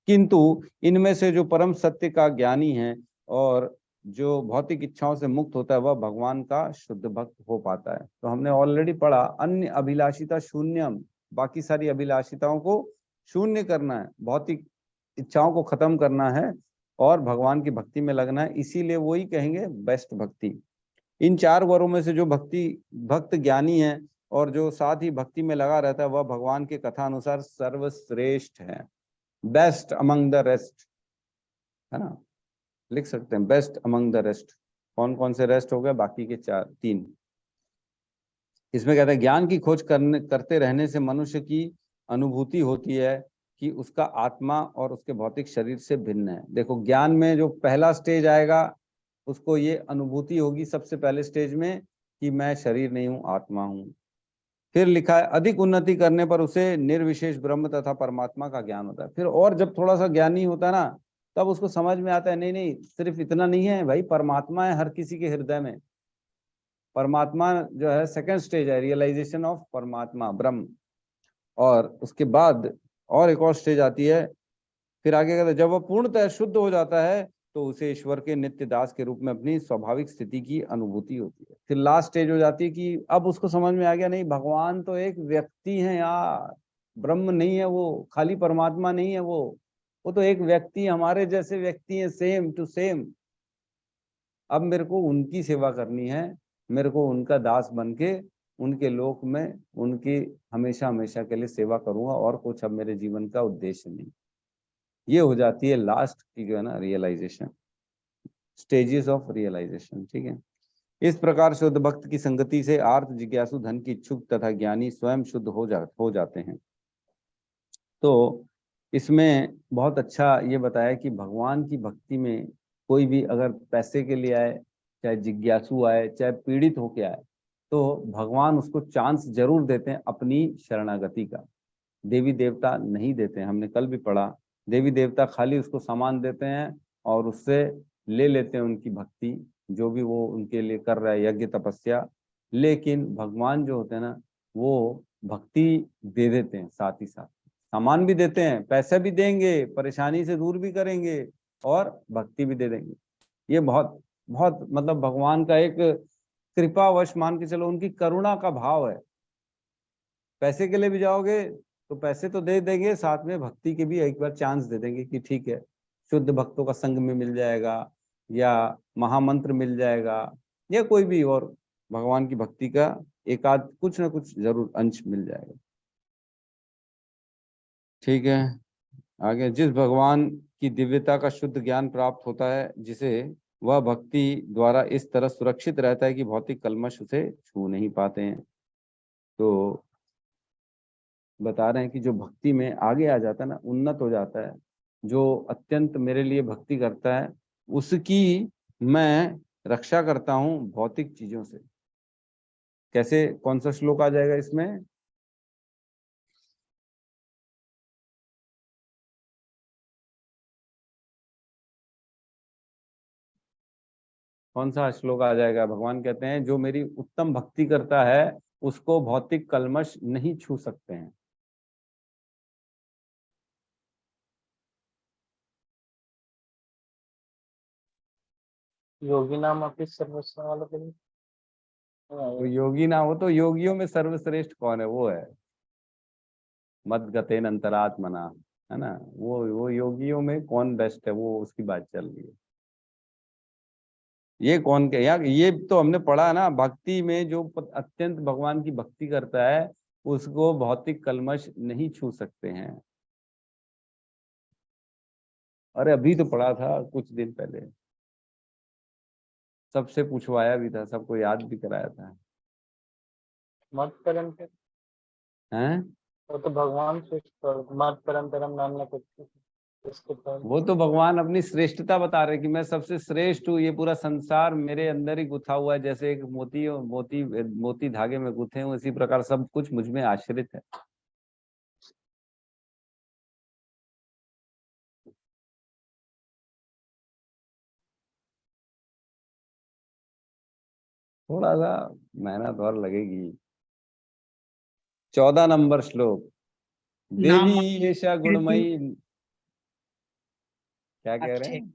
किंतु इनमें से जो परम सत्य का ज्ञानी है और जो भौतिक इच्छाओं से मुक्त होता है वह भगवान का शुद्ध भक्त हो पाता है। तो हमने ऑलरेडी पढ़ा, अन्य अभिलाषिता शून्यम, बाकी सारी अभिलाषिताओं को शून्य करना है, भौतिक इच्छाओं को खत्म करना है और भगवान की भक्ति में लगना है। इसीलिए वही कहेंगे बेस्ट भक्ति। इन चार वरों में से जो भक्त ज्ञानी है और जो साथ ही भक्ति में लगा रहता है वह भगवान के कथा अनुसार सर्वश्रेष्ठ है, बेस्ट अमंग द रेस्ट, है ना, लिख सकते हैं बेस्ट अमंग द रेस्ट। कौन कौन से रेस्ट हो गए? बाकी के 3। इसमें कहते हैं ज्ञान की खोज करते रहने से मनुष्य की अनुभूति होती है कि उसका आत्मा और उसके भौतिक शरीर से भिन्न है। देखो ज्ञान में जो पहला स्टेज आएगा उसको ये अनुभूति होगी सबसे पहले स्टेज में कि मैं शरीर नहीं हूं, आत्मा हूं। फिर लिखा है अधिक उन्नति करने पर उसे निर्विशेष ब्रह्म तथा परमात्मा का ज्ञान होता है। फिर और जब थोड़ा सा ज्ञानी होता है ना तब उसको समझ में आता है नहीं नहीं सिर्फ इतना नहीं है भाई, परमात्मा है हर किसी के हृदय में। परमात्मा जो है सेकंड स्टेज है, रियलाइजेशन ऑफ परमात्मा ब्रह्म। और उसके बाद और एक और स्टेज आती है, फिर आगे कहते हैं जब वह पूर्णतः शुद्ध हो जाता है तो उसे ईश्वर के नित्य दास के रूप में अपनी स्वाभाविक स्थिति की अनुभूति होती है। फिर लास्ट स्टेज हो जाती है कि अब उसको समझ में आ गया नहीं भगवान तो एक व्यक्ति है यार, ब्रह्म नहीं है वो, खाली परमात्मा नहीं है वो तो एक व्यक्ति, हमारे जैसे व्यक्ति है, सेम टू सेम। अब मेरे को उनकी सेवा करनी है, मेरे को उनका दास बन के उनके लोक में उनकी हमेशा हमेशा के लिए सेवा करूंगा, और कुछ अब मेरे जीवन का उद्देश्य नहीं। ये हो जाती है लास्ट की जो है ना रियलाइजेशन, स्टेजेस ऑफ रियलाइजेशन। ठीक है, इस प्रकार शुद्ध भक्त की संगति से आर्त जिज्ञासु धन की इच्छुक तथा ज्ञानी स्वयं शुद्ध हो जाते हैं। तो इसमें बहुत अच्छा ये बताया कि भगवान की भक्ति में कोई भी अगर पैसे के लिए आए, चाहे जिज्ञासु आए, चाहे पीड़ित होके आए, तो भगवान उसको चांस जरूर देते हैं अपनी शरणागति का। देवी देवता नहीं देते हैं, हमने कल भी पढ़ा, देवी देवता खाली उसको सामान देते हैं और उससे ले लेते हैं उनकी भक्ति, जो भी वो उनके लिए कर रहा है यज्ञ तपस्या। लेकिन भगवान जो होते हैं ना वो भक्ति दे देते हैं, साथ ही साथ सामान भी देते हैं, पैसे भी देंगे, परेशानी से दूर भी करेंगे और भक्ति भी दे देंगे। ये बहुत बहुत मतलब भगवान का एक कृपावश मान के चलो, उनकी करुणा का भाव है। पैसे के लिए भी जाओगे तो पैसे तो दे देंगे, साथ में भक्ति के भी एक बार चांस दे देंगे कि ठीक है शुद्ध भक्तों का संग में मिल जाएगा, या महामंत्र मिल जाएगा, या कोई भी और भगवान की भक्ति का एक आध कुछ ना कुछ जरूर अंश मिल जाएगा। ठीक है, आगे जिस भगवान की दिव्यता का शुद्ध ज्ञान प्राप्त होता है, जिसे वह भक्ति द्वारा इस तरह सुरक्षित रहता है कि भौतिक कल्मश उसे छू नहीं पाते हैं। तो बता रहे हैं कि जो भक्ति में आगे आ जाता है ना, उन्नत हो जाता है, जो अत्यंत मेरे लिए भक्ति करता है, उसकी मैं रक्षा करता हूं भौतिक चीजों से। कैसे, कौन सा श्लोक आ जाएगा इसमें? कौन सा श्लोक आ जाएगा? भगवान कहते हैं जो मेरी उत्तम भक्ति करता है उसको भौतिक कल्मश नहीं छू सकते हैं। योगी नाम अपनी सर्वस्व वालों के लिए तो योगी ना हो तो योगियों में सर्वश्रेष्ठ कौन है? वो है मद गतेन अंतरात्मना, है ना, वो योगियों में कौन बेस्ट है, वो उसकी बात चल रही है। ये कौन के यार, ये तो हमने पढ़ा है ना, भक्ति में जो अत्यंत भगवान की भक्ति करता है उसको भौतिक कल्मश नहीं छू सकते हैं। अरे अभी तो पढ़ा था कुछ दिन पहले, सबसे पूछवाया भी था, सबको याद भी कराया था। मत परम के, हैं? वो तो भगवान से मत परम परम नाम ना कुछ इसके वो तो भगवान अपनी श्रेष्ठता बता रहे कि मैं सबसे श्रेष्ठ हूँ, ये पूरा संसार मेरे अंदर ही गुथा हुआ है, जैसे एक मोती मोती मोती धागे में गुथे हूँ, इसी प्रकार सब कुछ मुझ में आश्रित है। थोड़ा सा मेहनत और लगेगी। 14 नंबर श्लोक, नाम देवी ऐसा गुणमयी, क्या कह रहे अच्छे हैं?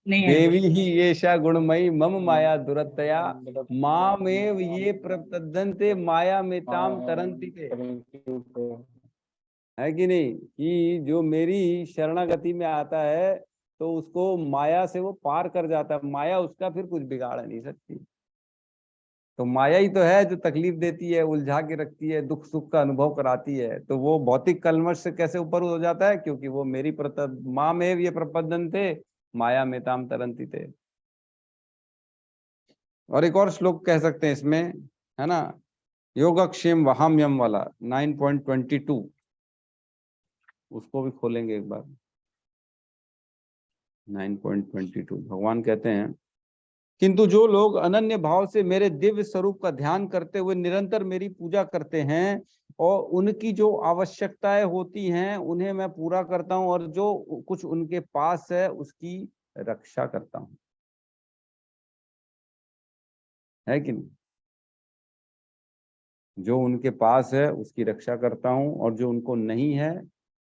नहीं है। देवी ही ऐसा गुणमयी मम माया दुरतया मामेव ये प्रपद्यन्ते माया में ताम तरंति ते। है कि नहीं, कि जो मेरी शरणागति में आता है तो उसको माया से वो पार कर जाता है, माया उसका फिर कुछ बिगाड़ नहीं सकती। तो माया ही तो है जो तकलीफ देती है, उलझा के रखती है, दुख सुख का अनुभव कराती है। तो वो भौतिक कलमश से कैसे ऊपर हो जाता है? क्योंकि वो मेरी माँ में ये प्रपदन थे, माया में ताम तरंती थे। और एक और श्लोक कह सकते हैं इसमें, है ना, योगक्षेम वहाम्यम वाला 9.22, उसको भी खोलेंगे एक बार। 9.22 भगवान कहते हैं, किंतु जो लोग अनन्य भाव से मेरे दिव्य स्वरूप का ध्यान करते हुए निरंतर मेरी पूजा करते हैं और उनकी जो आवश्यकताएं होती हैं उन्हें मैं पूरा करता हूं, और जो कुछ उनके पास है उसकी रक्षा करता हूं, है कि नहीं? जो उनके पास है उसकी रक्षा करता हूं, और जो उनको नहीं है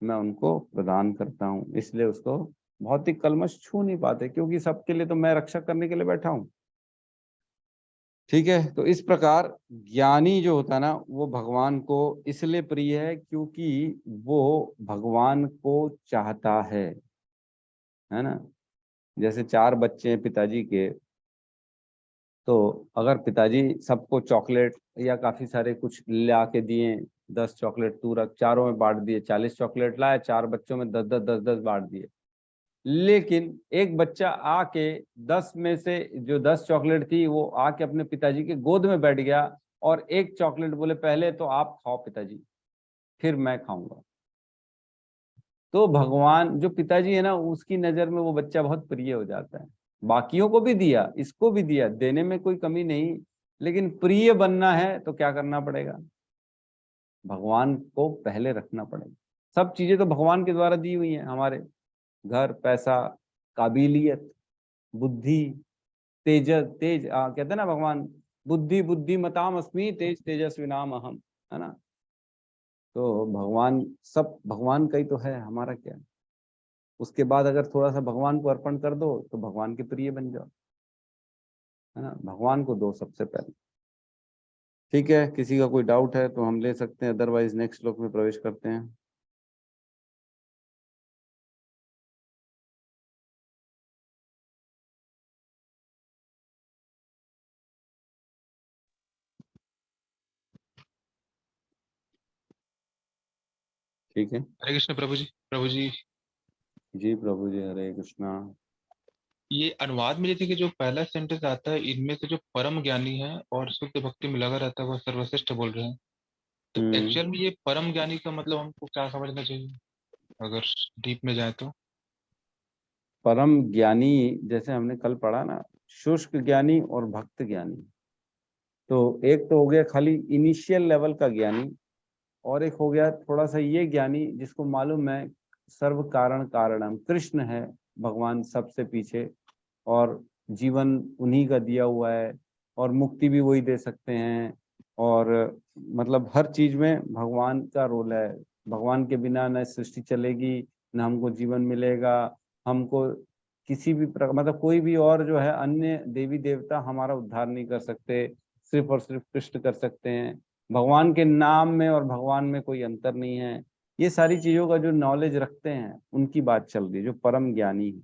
मैं उनको प्रदान करता हूं। इसलिए उसको भौतिक कलमश छू नहीं पाते, क्योंकि सबके लिए तो मैं रक्षा करने के लिए बैठा हूं। ठीक है, तो इस प्रकार ज्ञानी जो होता है ना, वो भगवान को इसलिए प्रिय है क्योंकि वो भगवान को चाहता है ना। जैसे 4 बच्चे हैं पिताजी के, तो अगर पिताजी सबको चॉकलेट या काफी सारे कुछ ला के दिए, 10 चॉकलेट तू रख, चारों में बांट दिए, 40 चॉकलेट लाए, 4 बच्चों में 10-10 बांट दिए। लेकिन एक बच्चा आके 10 में से जो 10 चॉकलेट थी वो आके अपने पिताजी के गोद में बैठ गया, और एक चॉकलेट बोले पहले तो आप खाओ पिताजी, फिर मैं खाऊंगा। तो भगवान जो पिताजी है ना, उसकी नजर में वो बच्चा बहुत प्रिय हो जाता है। बाकियों को भी दिया, इसको भी दिया, देने में कोई कमी नहीं, लेकिन प्रिय बनना है तो क्या करना पड़ेगा? भगवान को पहले रखना पड़ेगा। सब चीजें तो भगवान के द्वारा दी हुई हैं हमारे, घर, पैसा, काबिलियत, बुद्धि, कहते हैं ना भगवान, बुद्धि बुद्धिमताम अस्मि तेज तेजस्विनाम अहम, है ना। तो भगवान, सब भगवान का ही तो है, हमारा क्या। उसके बाद अगर थोड़ा सा भगवान को अर्पण कर दो तो भगवान के प्रिय बन जाओ, है ना। भगवान को दो सबसे पहले। ठीक है, किसी का कोई डाउट है तो हम ले सकते हैं, अदरवाइज नेक्स्ट श्लोक में प्रवेश करते हैं। ठीक है हरे कृष्ण प्रभु जी। प्रभु जी, जी, प्रभु जी, हरे कृष्णा। ये अनुवाद में जैसे कि जो पहला सेंटेंस आता है, इनमें से जो परम ज्ञानी है और शुद्ध भक्ति में लगा रहता है वह सर्वश्रेष्ठ बोल रहे हैं। तो एक्चुअल में ये परम ज्ञानी का मतलब हमको क्या समझना चाहिए, अगर डीप में जाए तो? परम ज्ञानी, जैसे हमने कल पढ़ा ना, शुष्क ज्ञानी और भक्त ज्ञानी। तो एक तो हो गया खाली इनिशियल लेवल का ज्ञानी, और एक हो गया थोड़ा सा ये ज्ञानी जिसको मालूम है सर्व कारण कारणम, कृष्ण है भगवान सबसे पीछे, और जीवन उन्हीं का दिया हुआ है, और मुक्ति भी वही दे सकते हैं, और मतलब हर चीज में भगवान का रोल है। भगवान के बिना न सृष्टि चलेगी, न हमको जीवन मिलेगा, हमको किसी भी मतलब कोई भी और जो है अन्य देवी देवता हमारा उद्धार नहीं कर सकते, सिर्फ और सिर्फ कृष्ण कर सकते हैं। भगवान के नाम में और भगवान में कोई अंतर नहीं है। ये सारी चीजों का जो नॉलेज रखते हैं उनकी बात चल रही है, जो परम ज्ञानी है।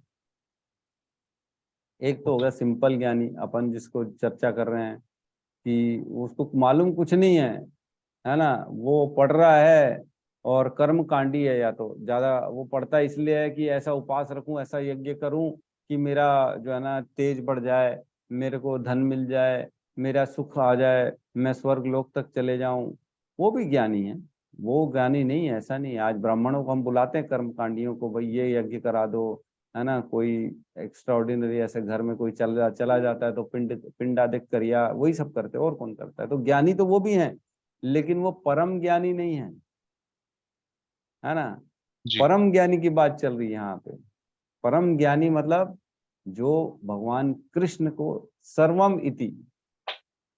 एक तो हो गया सिंपल ज्ञानी, अपन जिसको चर्चा कर रहे हैं कि उसको मालूम कुछ नहीं है ना, वो पढ़ रहा है और कर्म कांडी है, या तो ज्यादा वो पढ़ता इसलिए है कि ऐसा उपास रखूं, ऐसा यज्ञ करूं कि मेरा जो है ना तेज बढ़ जाए, मेरे को धन मिल जाए, मेरा सुख आ जाए, मैं स्वर्ग लोक तक चले जाऊं। वो भी ज्ञानी है, वो ज्ञानी नहीं है, ऐसा नहीं है। आज ब्राह्मणों को हम बुलाते हैं कर्म कांडियों को, भाई ये यज्ञ करा दो, है ना। कोई एक्स्ट्रा ऑर्डिनरी ऐसे घर में कोई चला जाता है तो पिंडादिक क्रिया वही सब करते हैं, और कौन करता है। तो ज्ञानी तो वो भी है, लेकिन वो परम ज्ञानी नहीं है ना। जी। परम ज्ञानी की बात चल रही है यहाँ पे। परम ज्ञानी मतलब जो भगवान कृष्ण को सर्वम इति,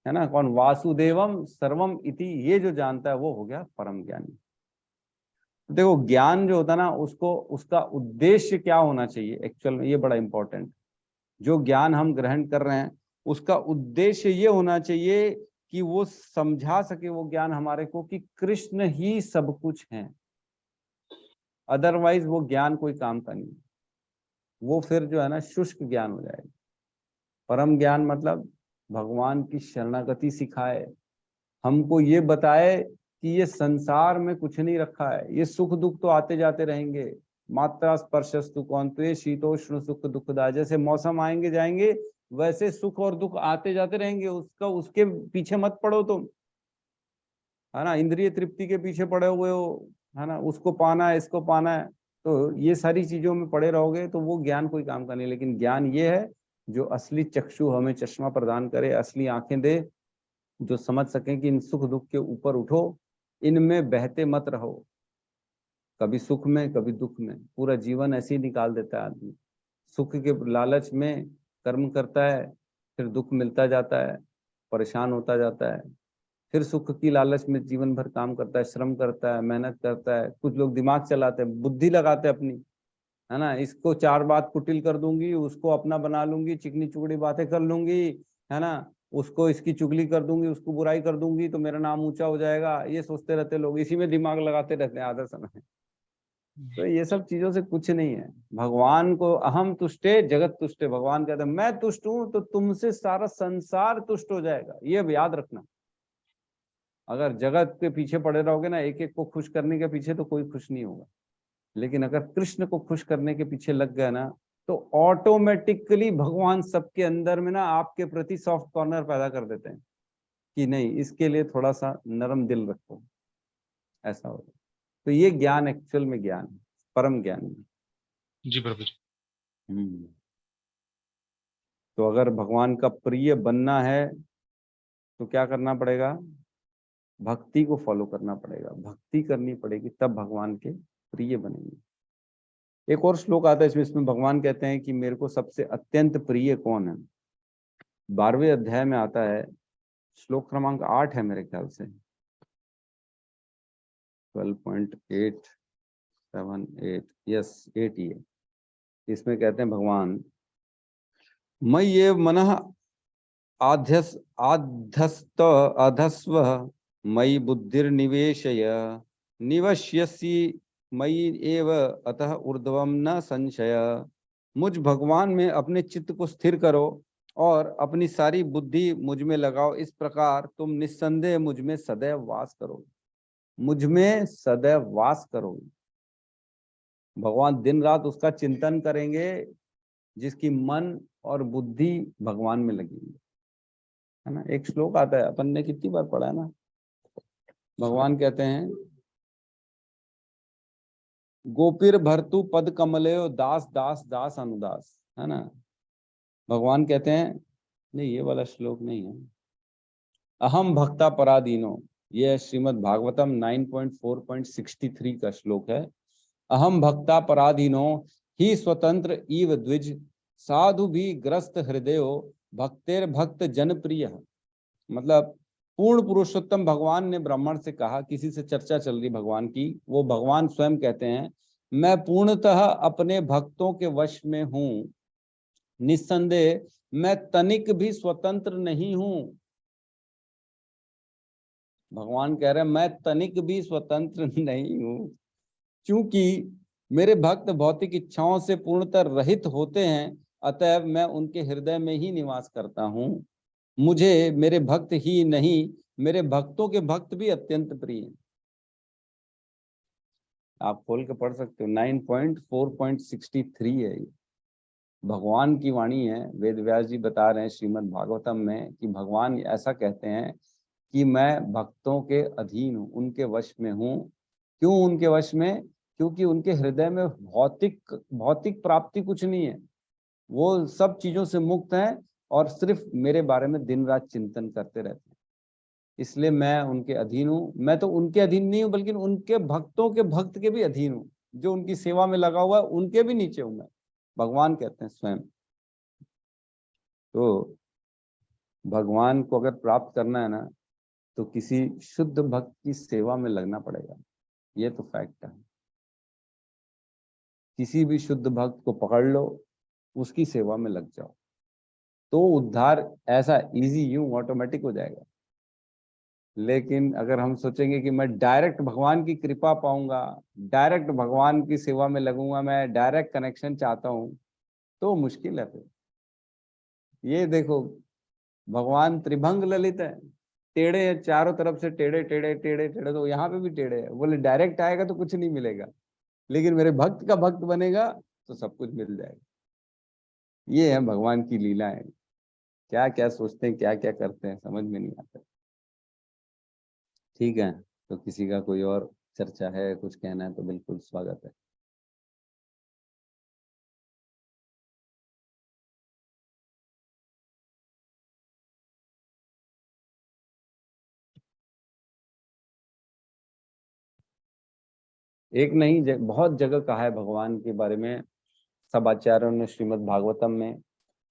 है ना, कौन, वासुदेवम सर्वम इति, ये जो जानता है वो हो गया परम ज्ञानी। देखो ज्ञान जो होता है ना, उसको उसका उद्देश्य क्या होना चाहिए एक्चुअल में, ये बड़ा इंपॉर्टेंट। जो ज्ञान हम ग्रहण कर रहे हैं उसका उद्देश्य ये होना चाहिए कि वो समझा सके वो ज्ञान हमारे को कि कृष्ण ही सब कुछ है। अदरवाइज वो ज्ञान कोई काम का नहीं, वो फिर जो है ना शुष्क ज्ञान हो जाएगा। परम ज्ञान मतलब भगवान की शरणागति सिखाए, हमको ये बताए कि ये संसार में कुछ नहीं रखा है, ये सुख दुख तो आते जाते रहेंगे। मात्रा स्पर्शस्तु कौन्ते शीतोष्ण सुख दुखदा, जैसे मौसम आएंगे जाएंगे वैसे सुख और दुख आते जाते रहेंगे, उसके पीछे मत पड़ो तुम, है ना, इंद्रिय तृप्ति के पीछे पड़े हुए हो, है ना, उसको पाना है इसको पाना है, तो ये सारी चीजों में पड़े रहोगे तो वो ज्ञान कोई काम का नहीं। लेकिन ज्ञान ये है जो असली चक्षु हमें चश्मा प्रदान करे, असली आंखें दे, जो समझ सकें कि इन सुख दुख के ऊपर उठो, इनमें बहते मत रहो, कभी सुख में कभी दुख में, पूरा जीवन ऐसे ही निकाल देता है आदमी। सुख के लालच में कर्म करता है, फिर दुख मिलता जाता है, परेशान होता जाता है, फिर सुख की लालच में जीवन भर काम करता है, श्रम करता है, मेहनत करता है। कुछ लोग दिमाग चलाते हैं, बुद्धि लगाते हैं अपनी, है ना, इसको 4 बात कुटिल कर दूंगी, उसको अपना बना लूंगी, चिकनी चुगड़ी बातें कर लूंगी, है ना, उसको इसकी चुगली कर दूंगी, उसको बुराई कर दूंगी तो मेरा नाम ऊंचा हो जाएगा। ये सोचते रहते लोग, इसी में दिमाग लगाते रहते हैं आधा समय। तो ये सब चीजों से कुछ नहीं है। भगवान को अहम तुष्टे जगत तुष्टे, भगवान कहते हैं मैं तुष्ट हूं तो तुमसे सारा संसार तुष्ट हो जाएगा, ये याद रखना। अगर जगत के पीछे पड़े रहोगे ना, एक एक को खुश करने के पीछे, तो कोई खुश नहीं होगा। लेकिन अगर कृष्ण को खुश करने के पीछे लग गया ना, तो ऑटोमेटिकली भगवान सबके अंदर में ना आपके प्रति सॉफ्ट कॉर्नर पैदा कर देते हैं कि नहीं, इसके लिए थोड़ा सा नरम दिल रखो, ऐसा होगा। तो ये ज्ञान एक्चुअल में ज्ञान है, परम ज्ञान है। जी प्रभु जी। तो अगर भगवान का प्रिय बनना है तो क्या करना पड़ेगा? भक्ति को फॉलो करना पड़ेगा, भक्ति करनी पड़ेगी, तब भगवान के प्रिय बनेंगे। एक और श्लोक आता है इसमें भगवान कहते हैं कि मेरे को सबसे अत्यंत प्रिय कौन है। 12वें अध्याय में आता है, श्लोक क्रमांक 8 है मेरे ख्याल से, 12.878, यस 8 ही है। इसमें कहते हैं भगवान, मयि ये मनः आधस्व मयि बुद्धिर्निवेशय निवश्यसि मयि एव अतः ऊर्ध्वम न संशय। मुझ भगवान में अपने चित्त को स्थिर करो और अपनी सारी बुद्धि मुझ में लगाओ, इस प्रकार तुम निस्संदेह मुझ में सदैव वास करो, मुझ में सदैव वास करो। भगवान दिन रात उसका चिंतन करेंगे जिसकी मन और बुद्धि भगवान में लगेगी, है ना। एक श्लोक आता है, अपन ने कितनी बार पढ़ा है ना, भगवान कहते हैं गोपीर भरतु पद कमले दास दास दास अनुदास, है ना। भगवान कहते हैं, नहीं ये वाला श्लोक नहीं है, अहम भक्ता पराधीनो, यह श्रीमद् भागवतम 9.4.63 का श्लोक है। अहम भक्ता पराधीनो ही स्वतंत्र इव द्विज साधु भी ग्रस्त हृदयो भक्तेर भक्त जन प्रिय। मतलब पूर्ण पुरुषोत्तम भगवान ने ब्राह्मण से कहा, किसी से चर्चा चल रही भगवान की, वो भगवान स्वयं कहते हैं मैं पूर्णतः अपने भक्तों के वश में हूं, निस्संदेह मैं तनिक भी स्वतंत्र नहीं हूं। भगवान कह रहे हैं मैं तनिक भी स्वतंत्र नहीं हूं, क्योंकि मेरे भक्त भौतिक इच्छाओं से पूर्णतः रहित होते हैं, अतएव मैं उनके हृदय में ही निवास करता हूं। मुझे मेरे भक्त ही नहीं, मेरे भक्तों के भक्त भी अत्यंत प्रिय हैं। आप खोल के पढ़ सकते हो, 9.4.63 है ये, भगवान की वाणी है। वेद व्यास जी बता रहे हैं श्रीमद् भागवतम में कि भगवान ऐसा कहते हैं कि मैं भक्तों के अधीन हूँ, उनके वश में हूँ। क्यों उनके वश में? क्योंकि उनके हृदय में भौतिक प्राप्ति कुछ नहीं है, वो सब चीजों से मुक्त हैं और सिर्फ मेरे बारे में दिन रात चिंतन करते रहते हैं। इसलिए मैं उनके अधीन हूँ। मैं तो उनके अधीन नहीं हूँ, बल्कि उनके भक्तों के भक्त के भी अधीन हूँ, जो उनकी सेवा में लगा हुआ है उनके भी नीचे हूँ मैं, भगवान कहते हैं स्वयं। तो भगवान को अगर प्राप्त करना है ना, तो किसी शुद्ध भक्त की सेवा में लगना पड़ेगा, ये तो फैक्ट है। किसी भी शुद्ध भक्त को पकड़ लो, उसकी सेवा में लग जाओ, तो उद्धार ऐसा इजी यूं ऑटोमेटिक हो जाएगा। लेकिन अगर हम सोचेंगे कि मैं डायरेक्ट भगवान की कृपा पाऊंगा, डायरेक्ट भगवान की सेवा में लगूंगा, मैं डायरेक्ट कनेक्शन चाहता हूं, तो मुश्किल है फिर। ये देखो भगवान त्रिभंग ललित है, टेढ़े हैं चारों तरफ से, टेढ़े टेढ़े टेढ़े टेढ़े, तो यहाँ पे भी टेढ़े है। बोले डायरेक्ट आएगा तो कुछ नहीं मिलेगा, लेकिन मेरे भक्त का भक्त बनेगा तो सब कुछ मिल जाएगा। ये है भगवान की लीलाएं। क्या क्या सोचते हैं, क्या क्या करते हैं, समझ में नहीं आता। ठीक है, तो किसी का कोई और चर्चा है, कुछ कहना है तो बिल्कुल स्वागत है। एक नहीं बहुत जगह कहा है भगवान के बारे में सब आचार्यों ने श्रीमद् भागवतम में,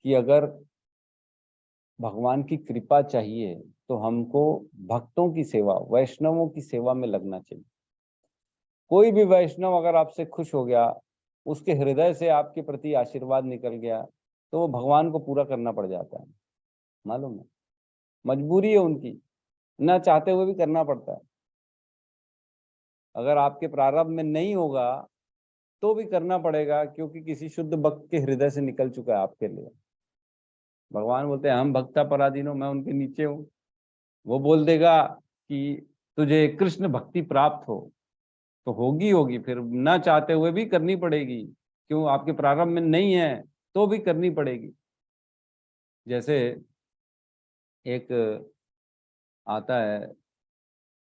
कि अगर भगवान की कृपा चाहिए तो हमको भक्तों की सेवा, वैष्णवों की सेवा में लगना चाहिए। कोई भी वैष्णव अगर आपसे खुश हो गया, उसके हृदय से आपके प्रति आशीर्वाद निकल गया, तो वो भगवान को पूरा करना पड़ जाता है। मालूम है, मजबूरी है उनकी, ना चाहते हुए भी करना पड़ता है। अगर आपके प्रारब्ध में नहीं होगा तो भी करना पड़ेगा, क्योंकि किसी शुद्ध भक्त के हृदय से निकल चुका है आपके लिए। भगवान बोलते हैं हम भक्ता पराधीन हो, मैं उनके नीचे हूँ। वो बोल देगा कि तुझे कृष्ण भक्ति प्राप्त हो तो होगी होगी, फिर ना चाहते हुए भी करनी पड़ेगी। क्यों? आपके प्रारंभ में नहीं है तो भी करनी पड़ेगी। जैसे एक आता है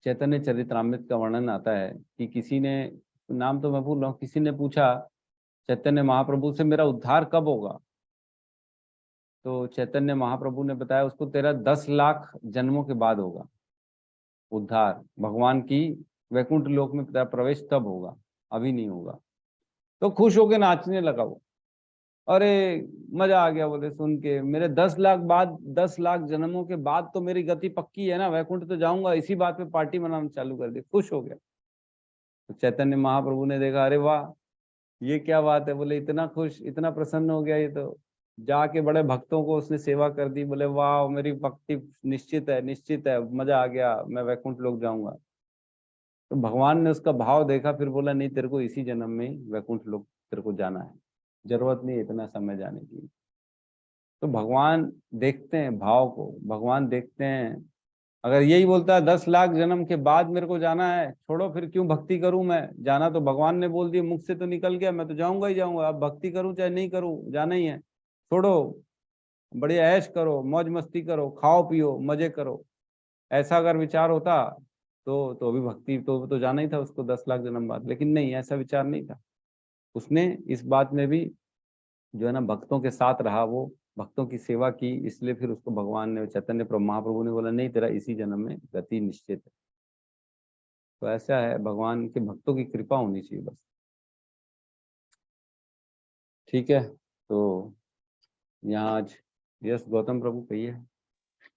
चैतन्य चरितमृत का वर्णन आता है कि किसी ने, नाम तो मैं भूल रहा हूँ, किसी ने पूछा चैतन्य महाप्रभु से मेरा उद्धार कब होगा? तो चैतन्य महाप्रभु ने बताया उसको तेरा 10 लाख जन्मों के बाद होगा उद्धार, भगवान की वैकुंठ लोक में तेरा प्रवेश तब होगा, अभी नहीं होगा। तो खुश होके नाचने लगा वो, अरे मजा आ गया बोले सुन के, मेरे 10 लाख बाद, 10 लाख जन्मों के बाद तो मेरी गति पक्की है ना, वैकुंठ तो जाऊंगा। इसी बात पे पार्टी मनाना चालू कर दी, खुश हो गया। तो चैतन्य महाप्रभु ने देखा, अरे वाह ये क्या बात है, बोले इतना खुश, इतना प्रसन्न हो गया ये तो। जाके बड़े भक्तों को उसने सेवा कर दी, बोले वाह मेरी भक्ति निश्चित है, निश्चित है, मजा आ गया, मैं वैकुंठ लोक जाऊंगा। तो भगवान ने उसका भाव देखा, फिर बोला नहीं तेरे को इसी जन्म में वैकुंठ लोक तेरे को जाना है, जरूरत नहीं है इतना समय जाने की। तो भगवान देखते हैं भाव को, भगवान देखते हैं। अगर यही बोलता है 10 लाख जन्म के बाद मेरे को जाना है, छोड़ो फिर क्यों भक्ति करूं मैं, जाना तो भगवान ने बोल दिया, मुख से तो निकल गया, मैं तो जाऊंगा ही जाऊंगा, अब भक्ति करूं चाहे नहीं करूं, जाना ही है, छोड़ो, बढ़िया ऐश करो, मौज मस्ती करो, खाओ पियो मजे करो। ऐसा अगर विचार होता तो भी भक्ति तो जाना ही था उसको 10 लाख जन्म बाद। लेकिन नहीं, ऐसा विचार नहीं था। उसने इस बात में भी जो है ना भक्तों के साथ रहा, वो भक्तों की सेवा की, इसलिए फिर उसको भगवान ने, चैतन्य प्रभु महाप्रभु ने बोला नहीं तेरा इसी जन्म में गति निश्चित है। तो ऐसा है, भगवान के भक्तों की कृपा होनी चाहिए बस। ठीक है, तो यहाँ आज यस गौतम प्रभु कहिए।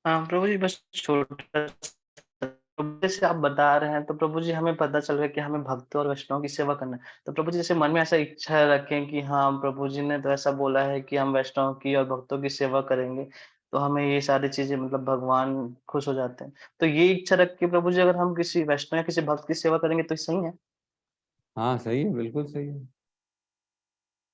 हाँ प्रभु जी, बस छोटा सा, जैसे आप बता रहे हैं तो प्रभु जी हमें पता चल रहा है कि हमें भक्तों और वैष्णव की सेवा करना है। तो प्रभु जी जैसे मन में ऐसा इच्छा रखें कि हाँ प्रभु जी ने तो ऐसा बोला है कि हम वैष्णव की और भक्तों की सेवा करेंगे, तो हमें ये सारी चीजें मतलब भगवान खुश हो जाते हैं। तो ये इच्छा रख के प्रभु जी अगर हम किसी वैष्णव या किसी भक्त की सेवा करेंगे तो सही है? हाँ सही है, बिल्कुल सही है।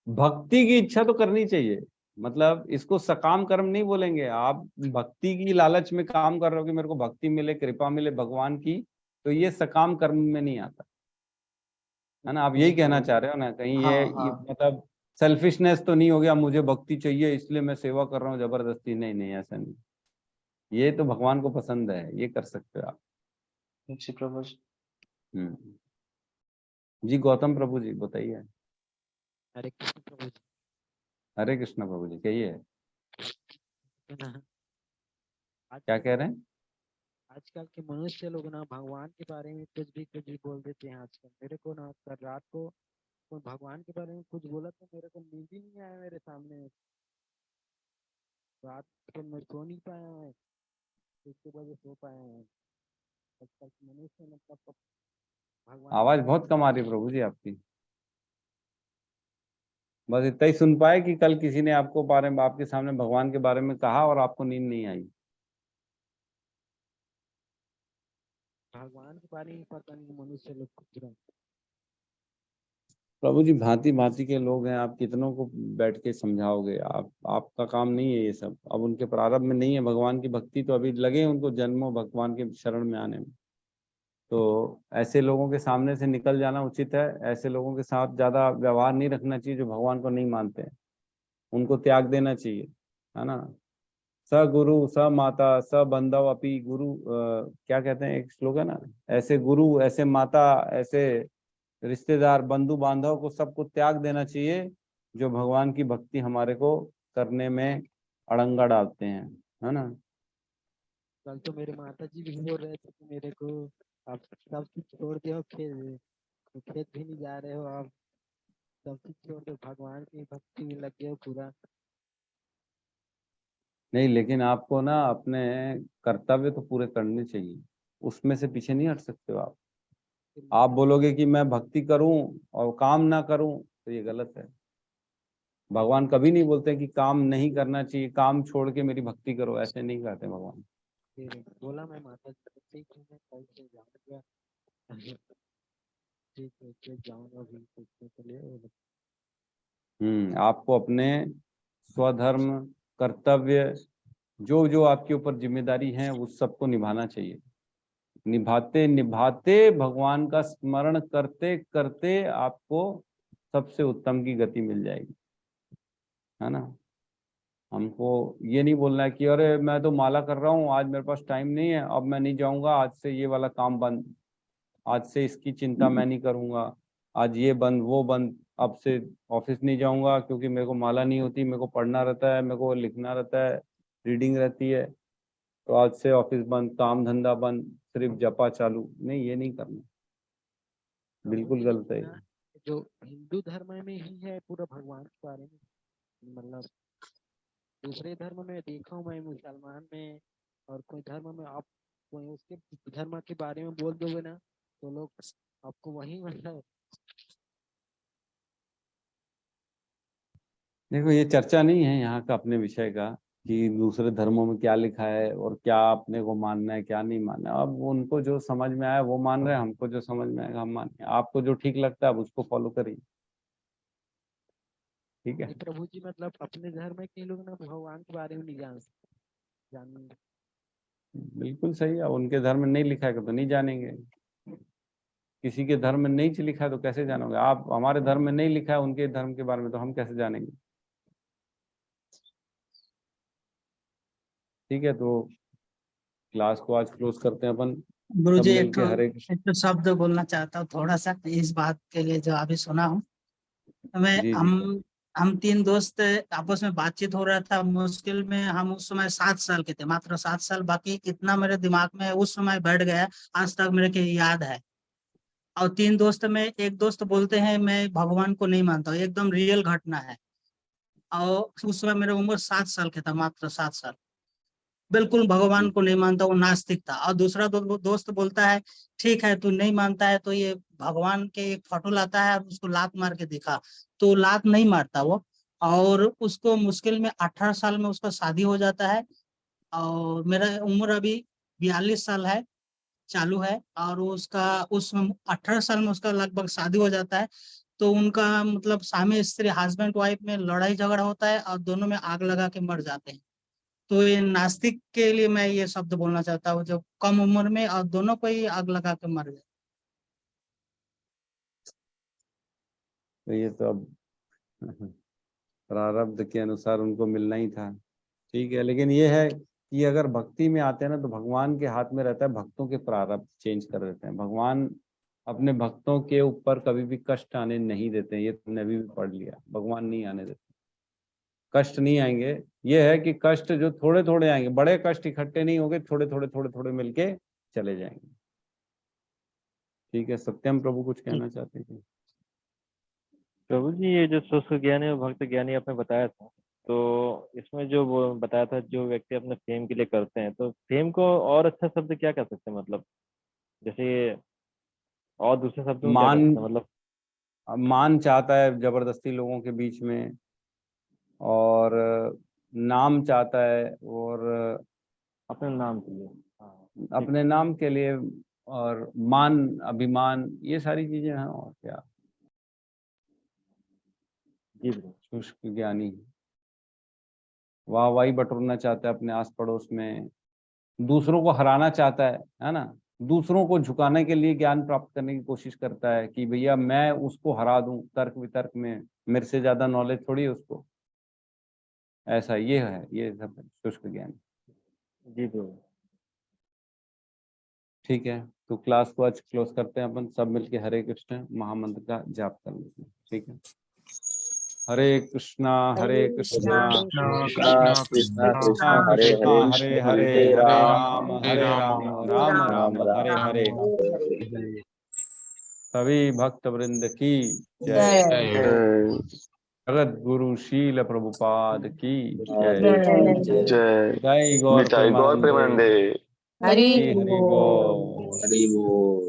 भक्ति की इच्छा तो करनी चाहिए, मतलब इसको सकाम कर्म नहीं बोलेंगे। आप भक्ति की लालच में काम कर रहे हो कि मेरे को भक्ति मिले, कृपा मिले भगवान की, तो ये सकाम कर्म में नहीं आता है ना। आप यही जी कहना प्रभु जी। चाह रहे हो ना कहीं, हाँ ये हाँ। मतलब सेल्फिशनेस तो नहीं हो गया, मुझे भक्ति चाहिए इसलिए मैं सेवा कर रहा हूँ जबरदस्ती, नहीं नहीं ऐसा नहीं। ये तो भगवान को पसंद है, ये कर सकते हो आप। जी प्रभु जी। हम्म। जी गौतम प्रभु जी बताइए। हरे कृष्ण प्रभु जी। हरे कृष्ण प्रभु जी कहिए। है ना, क्या आजकल कह रहे हैं? आजकल के मनुष्य लोग ना भगवान के बारे में कुछ भी बोल देते हैं। आजकल मेरे को ना कल रात को तो भगवान के बारे में कुछ बोला तो मेरे को नींद ही नहीं आया। मेरे सामने रात को मैं सो नहीं पाया है, 1 बजे सो पाया है। आजकल के मनुष्य मतलब भगवान के आवाज बारे में बहुत कम आ रही है प्रभु जी आपकी। बस इतना ही सुन पाए कि कल किसी ने आपको बारे में, आपके सामने भगवान के बारे में कहा और आपको नींद नहीं आई। भगवान के बारे में पता नहीं मनुष्य लोग कुछ रहे। प्रभु जी भांति भांति के लोग हैं, आप कितनों को बैठ के समझाओगे? आपका काम नहीं है ये सब, अब उनके प्रारब्ध में नहीं है। भगवान की भक्ति तो अभी लगे हैं उनको जन्मों भगवान के शरण में आने में। तो ऐसे लोगों के सामने से निकल जाना उचित है। ऐसे लोगों के साथ ज्यादा व्यवहार नहीं रखना चाहिए जो भगवान को नहीं मानते हैं, उनको त्याग देना चाहिए, है ना। स गुरु स माता स बंधव अपि गुरु, क्या कहते हैं एक श्लोक है ना, ऐसे गुरु ऐसे माता ऐसे रिश्तेदार बंधु बांधव को सबको त्याग देना चाहिए जो भगवान की भक्ति हमारे को करने में अड़ंगा डालते हैं, है ना। कल तो मेरे माता जी भी बोल रहे थे कि मेरे को आप सब चीज छोड़ दे हो, खेत भी नहीं जा रहे हो आप, सब चीज छोड़ दो, भगवान की भक्ति में लग गए हो पूरा। नहीं, लेकिन आपको ना अपने कर्तव्य तो पूरे करने चाहिए, उसमें से पीछे नहीं हट सकते हो आप। आप बोलोगे कि मैं भक्ति करूं और काम ना करूं तो ये गलत है। भगवान कभी नहीं बोलते कि काम नहीं करना चाहिए, काम छोड़ के मेरी भक्ति करो, ऐसे नहीं कहते भगवान। फिर बोला मैं माता जी को, ठीक है मैं कल से जाऊंगा, ठीक है फिर जाऊंगा भी सीखने के लिए। आपको अपने स्वधर्म कर्तव्य जो जो आपके ऊपर जिम्मेदारी है उस सबको निभाना चाहिए। निभाते निभाते भगवान का स्मरण करते करते आपको सबसे उत्तम की गति मिल जाएगी, है ना। हमको ये नहीं बोलना है कि अरे मैं तो माला कर रहा हूँ, आज मेरे पास टाइम नहीं है, अब मैं नहीं जाऊंगा, आज से ये वाला काम बंद, आज से इसकी चिंता मैं नहीं करूंगा, आज ये बंद वो बंद, अब से ऑफिस नहीं जाऊंगा क्योंकि मेरे को माला नहीं होती, मेरे को पढ़ना रहता है, मेरे को लिखना रहता है, रीडिंग रहती है, तो आज से ऑफिस बंद, काम धंधा बंद, सिर्फ जपा चालू। नहीं, ये नहीं करना, बिल्कुल गलत है। जो हिंदू धर्म में ही है पूरा भगवान के बारे में, मतलब दूसरे धर्म में देखा हूँ मैं, मुसलमान में और कोई धर्म में आप कोई उसके धर्म के बारे में बोल दोगे ना तो लोग आपको वही मतलब। देखो ये चर्चा नहीं है यहाँ का अपने विषय का कि दूसरे धर्मों में क्या लिखा है और क्या अपने को मानना है क्या नहीं मानना है। अब उनको जो समझ में आया वो मान रहे हैं, हमको जो समझ में आएगा हम माने, आपको जो ठीक लगता है आप उसको फॉलो करिए, ठीक है। प्रभु जी मतलब अपने धर्म के लोग ना भगवान के बारे में नहीं जानेंगे। बिल्कुल सही है, उनके धर्म में नहीं लिखा है तो नहीं जानेंगे। किसी के धर्म में नहीं लिखा है तो कैसे जानोगे आप? हमारे धर्म में नहीं लिखा है उनके धर्म के बारे में तो हम कैसे जानेंगे? ठीक है, तो क्लास को आज क्लोज करते हैं अपन गुरु सब जी मिल के। हरे एक तो शब्द बोलना चाहता हूँ थोड़ा सा इस बात के लिए जो अभी सुना हूँ। मैं जी जी हम तीन दोस्त आपस में बातचीत हो रहा था, मुश्किल में हम उस समय 7 साल के थे, मात्र 7 साल, बाकी इतना मेरे दिमाग में उस समय बैठ गया आज तक मेरे को याद है। और तीन दोस्त में एक दोस्त बोलते हैं मैं भगवान को नहीं मानता हूँ, एकदम रियल घटना है। और उस समय मेरा उम्र 7 साल के था, मात्र 7 साल, बिल्कुल भगवान जी। को नहीं मानता, वो नास्तिक था। और दूसरा दोस्त बोलता है ठीक है तू नहीं मानता है तो ये भगवान के एक फोटो लाता है और उसको लात मार के दिखा, तो लात नहीं मारता वो। और उसको मुश्किल में 18 साल में उसका शादी हो जाता है। और मेरा उम्र अभी 42 साल है, चालू है। और उसका उस 18 साल में उसका लगभग शादी हो जाता है। तो उनका मतलब स्वामी स्त्री हस्बैंड वाइफ में लड़ाई झगड़ा होता है और दोनों में आग लगा के मर जाते हैं। तो ये नास्तिक के लिए मैं ये शब्द बोलना चाहता हूँ जो कम उम्र में और दोनों को ही आग लगा के मर गए। तो ये तो अब प्रारब्ध के अनुसार उनको मिलना ही था, ठीक है। लेकिन ये है कि अगर भक्ति में आते हैं ना तो भगवान के हाथ में रहता है भक्तों के प्रारब्ध चेंज कर देते हैं। भगवान अपने भक्तों के ऊपर कभी भी कष्ट आने नहीं देते हैं, ये तुमने अभी भी पढ़ लिया, भगवान नहीं आने देते, कष्ट नहीं आएंगे। ये है कि कष्ट जो थोड़े थोड़े आएंगे, बड़े कष्ट इकट्ठे नहीं होंगे, थोड़े थोड़े थोड़े थोड़े मिलके चले जाएंगे, ठीक है। सत्यम प्रभु कुछ कहना चाहते हैं? प्रभु जी ये जो शुष्क ज्ञानी और भक्त ज्ञानी आपने बताया था, तो इसमें जो वो बताया था जो व्यक्ति अपने फेम के लिए करते हैं, तो फेम को और अच्छा शब्द क्या कह सकते हैं, मतलब जैसे और दूसरे शब्दों में क्या कह मान, सकते हैं, मतलब मान चाहता है जबरदस्ती लोगों के बीच में, और नाम चाहता है, और अपने नाम के लिए। हाँ ठीक अपने है। नाम के लिए, और मान अभिमान, ये सारी चीजें हैं और क्या। जी ब्रो। शुष्क ज्ञानी वाहवाही बटोरना चाहता है अपने आस पड़ोस में, दूसरों को हराना चाहता है ना, दूसरों को झुकाने के लिए ज्ञान प्राप्त करने की कोशिश करता है कि भैया मैं उसको हरा दूं तर्क वितर्क में, मेरे से ज्यादा नॉलेज थोड़ी है उसको। ऐसा ये है, ये सब है शुष्क ज्ञान। जी ब्रो। ठीक है, तो क्लास को आज क्लोज करते हैं अपन सब मिलके। हरे कृष्ण महामंत्र का जाप कर लेते हैं। ठीक है, हरे कृष्णा कृष्णा कृष्णा कृष्णा कृष्णा कृष्णा हरे कृष्णा हरे हरे हरे हरे हरे राम हरे राम राम राम हरे हरे। सभी भक्त वृंद की जय। जय। जगत गुरु शील प्रभुपाद की जय। जय जय गौर निताई गौर प्रेमानंदे। प्रेमानंदे। हरि हरि बोल। हरि बोल।